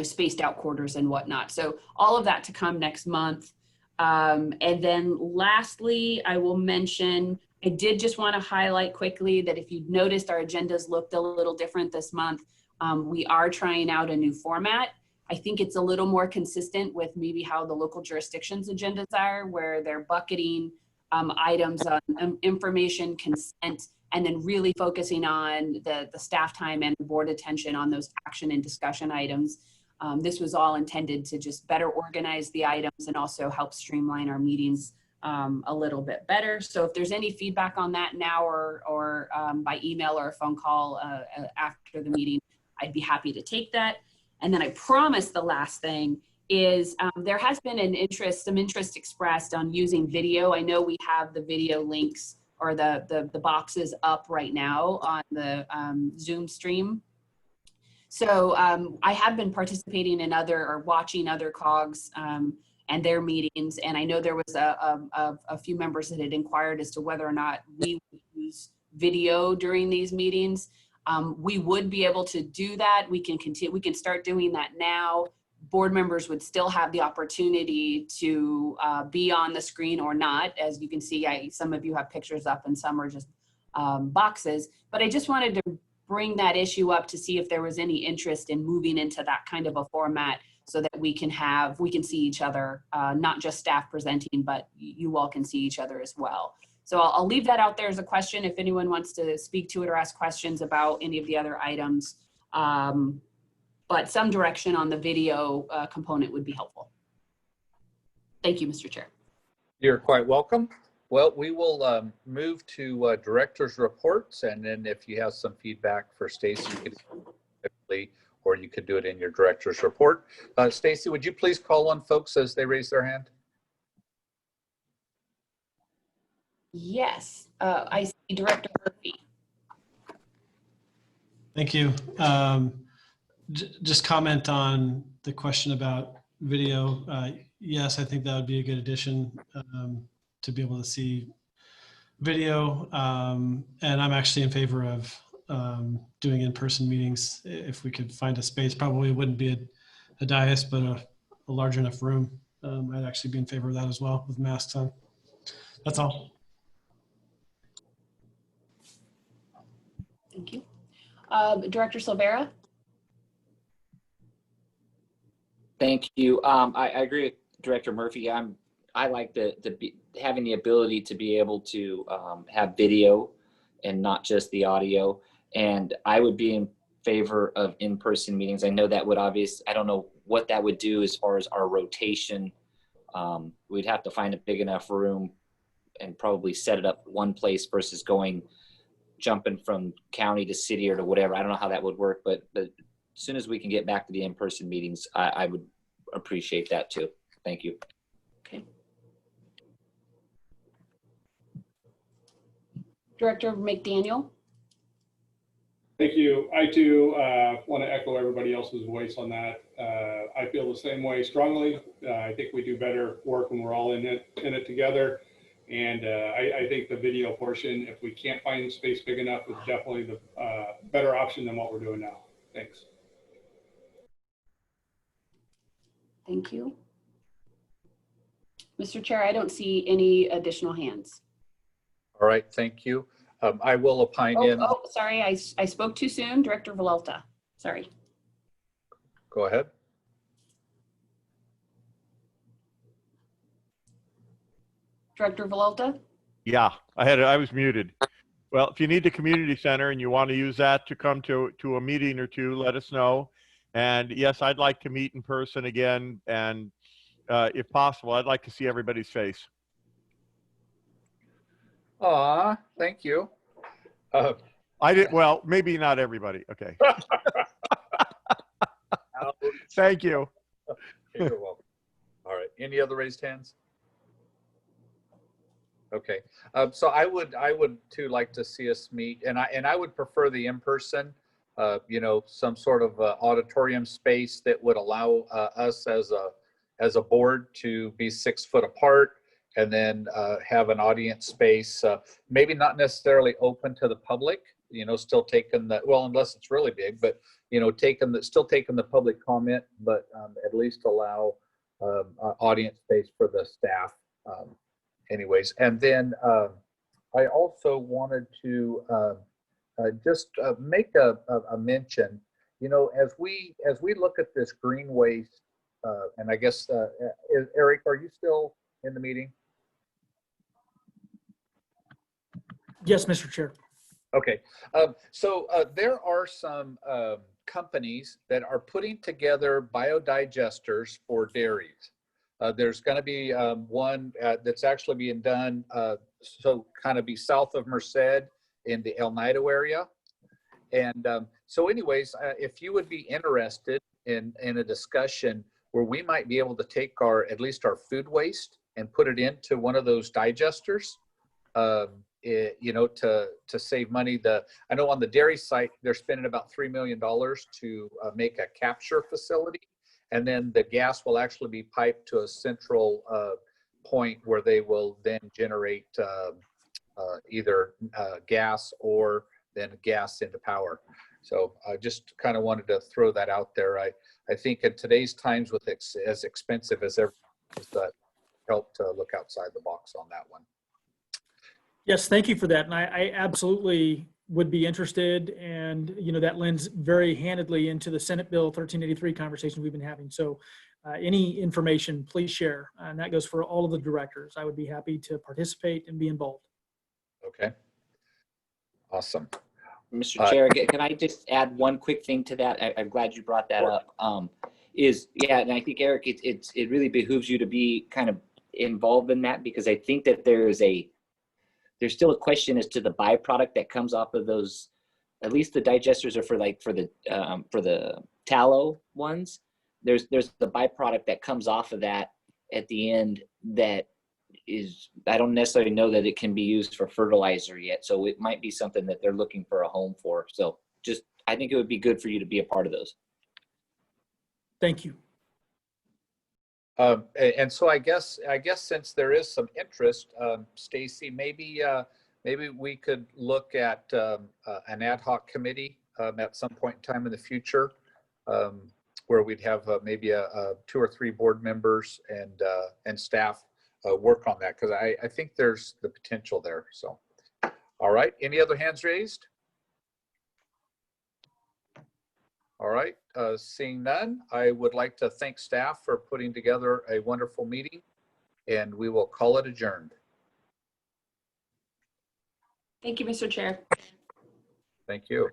spaced out quarters and whatnot. So all of that to come next month. And then lastly, I will mention, I did just want to highlight quickly that if you've noticed, our agendas looked a little different this month. We are trying out a new format. I think it's a little more consistent with maybe how the local jurisdictions agendas are, where they're bucketing items on information, consent, and then really focusing on the staff time and board attention on those action and discussion items. This was all intended to just better organize the items and also help streamline our meetings a little bit better. So if there's any feedback on that now or by email or a phone call after the meeting, I'd be happy to take that. And then I promise the last thing is there has been some interest expressed on using video. I know we have the video links or the boxes up right now on the Zoom stream. So I have been participating in watching other COGs and their meetings. And I know there was a few members that had inquired as to whether or not we would use video during these meetings. We would be able to do that. We can start doing that now. Board members would still have the opportunity to be on the screen or not. As you can see, some of you have pictures up and some are just boxes. But I just wanted to bring that issue up to see if there was any interest in moving into that kind of a format so that we can see each other, not just staff presenting, but you all can see each other as well. So I'll leave that out there as a question if anyone wants to speak to it or ask questions about any of the other items. But some direction on the video component would be helpful. Thank you, Mr. Chair. You're quite welcome. Well, we will move to director's reports, and then if you have some feedback for Stacy, you could or you could do it in your director's report. Stacy, would you please call on folks as they raise their hand? Yes, I see Director Murphy. Thank you. Just comment on the question about video. Yes, I think that would be a good addition to be able to see video. And I'm actually in favor of doing in-person meetings if we could find a space. Probably wouldn't be a dais, but a large enough room. I'd actually be in favor of that as well with masks on. That's all. Thank you. Director Silvera. Thank you. I agree with Director Murphy. I like having the ability to be able to have video and not just the audio. And I would be in favor of in-person meetings. I know that would I don't know what that would do as far as our rotation. We'd have to find a big enough room and probably set it up one place versus jumping from county to city or to whatever. I don't know how that would work, but as soon as we can get back to the in-person meetings, I would appreciate that too. Thank you. Okay. Director McDaniel. Thank you. I too want to echo everybody else's voice on that. I feel the same way strongly. I think we do better work when we're all in it together. And I think the video portion, if we can't find space big enough, is definitely the better option than what we're doing now. Thanks. Thank you. Mr. Chair, I don't see any additional hands. All right, thank you. I will opine in. Oh, sorry, I spoke too soon. Director Villalta, sorry. Go ahead. Director Volta? Yeah, I was muted. Well, if you need the community center and you want to use that to come to a meeting or two, let us know. And yes, I'd like to meet in person again. And if possible, I'd like to see everybody's face. Aw, thank you. Well, maybe not everybody. Okay. Thank you. You're welcome. All right. Any other raised hands? Okay. So I would too like to see us meet, and I would prefer the in-person. You know, some sort of auditorium space that would allow us as a board to be 6 foot apart, and then have an audience space. Maybe not necessarily open to the public. You know, still taking the, well, unless it's really big, but you know, still taking the public comment, but at least allow audience space for the staff. Anyways, and then I also wanted to just make a mention. You know, as we look at this green waste, and I guess Eric, are you still in the meeting? Yes, Mr. Chair. Okay, so there are some companies that are putting together biodigesters for dairies. There's going to be one that's actually being done, so kind of be south of Merced in the El Nido area. And so anyways, if you would be interested in a discussion where we might be able to take at least our food waste and put it into one of those digesters, you know, to save money. I know on the dairy site, they're spending about $3 million to make a capture facility. And then the gas will actually be piped to a central point where they will then generate either gas or then gas into power. So I just kind of wanted to throw that out there. I think in today's times with as expensive as everything, that help to look outside the box on that one. Yes, thank you for that. And I absolutely would be interested, and you know, that lends very handedly into the Senate Bill 1383 conversation we've been having. So any information, please share. And that goes for all of the directors. I would be happy to participate and be involved. Okay. Awesome. Mr. Chair, can I just add one quick thing to that? I'm glad you brought that up. Yeah, and I think, Eric, it really behooves you to be kind of involved in that, because I think that there's still a question as to the byproduct that comes off of those. At least the digesters are for the tallow ones. There's the byproduct that comes off of that at the end that is, I don't necessarily know that it can be used for fertilizer yet. So it might be something that they're looking for a home for. So just, I think it would be good for you to be a part of those. Thank you. And so I guess since there is some interest, Stacy, maybe we could look at an ad hoc committee at some point in time in the future, where we'd have maybe 2 or 3 board members and staff work on that, because I think there's the potential there. So, all right. Any other hands raised? All right, seeing none, I would like to thank staff for putting together a wonderful meeting, and we will call it adjourned. Thank you, Mr. Chair. Thank you.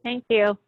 Thank you.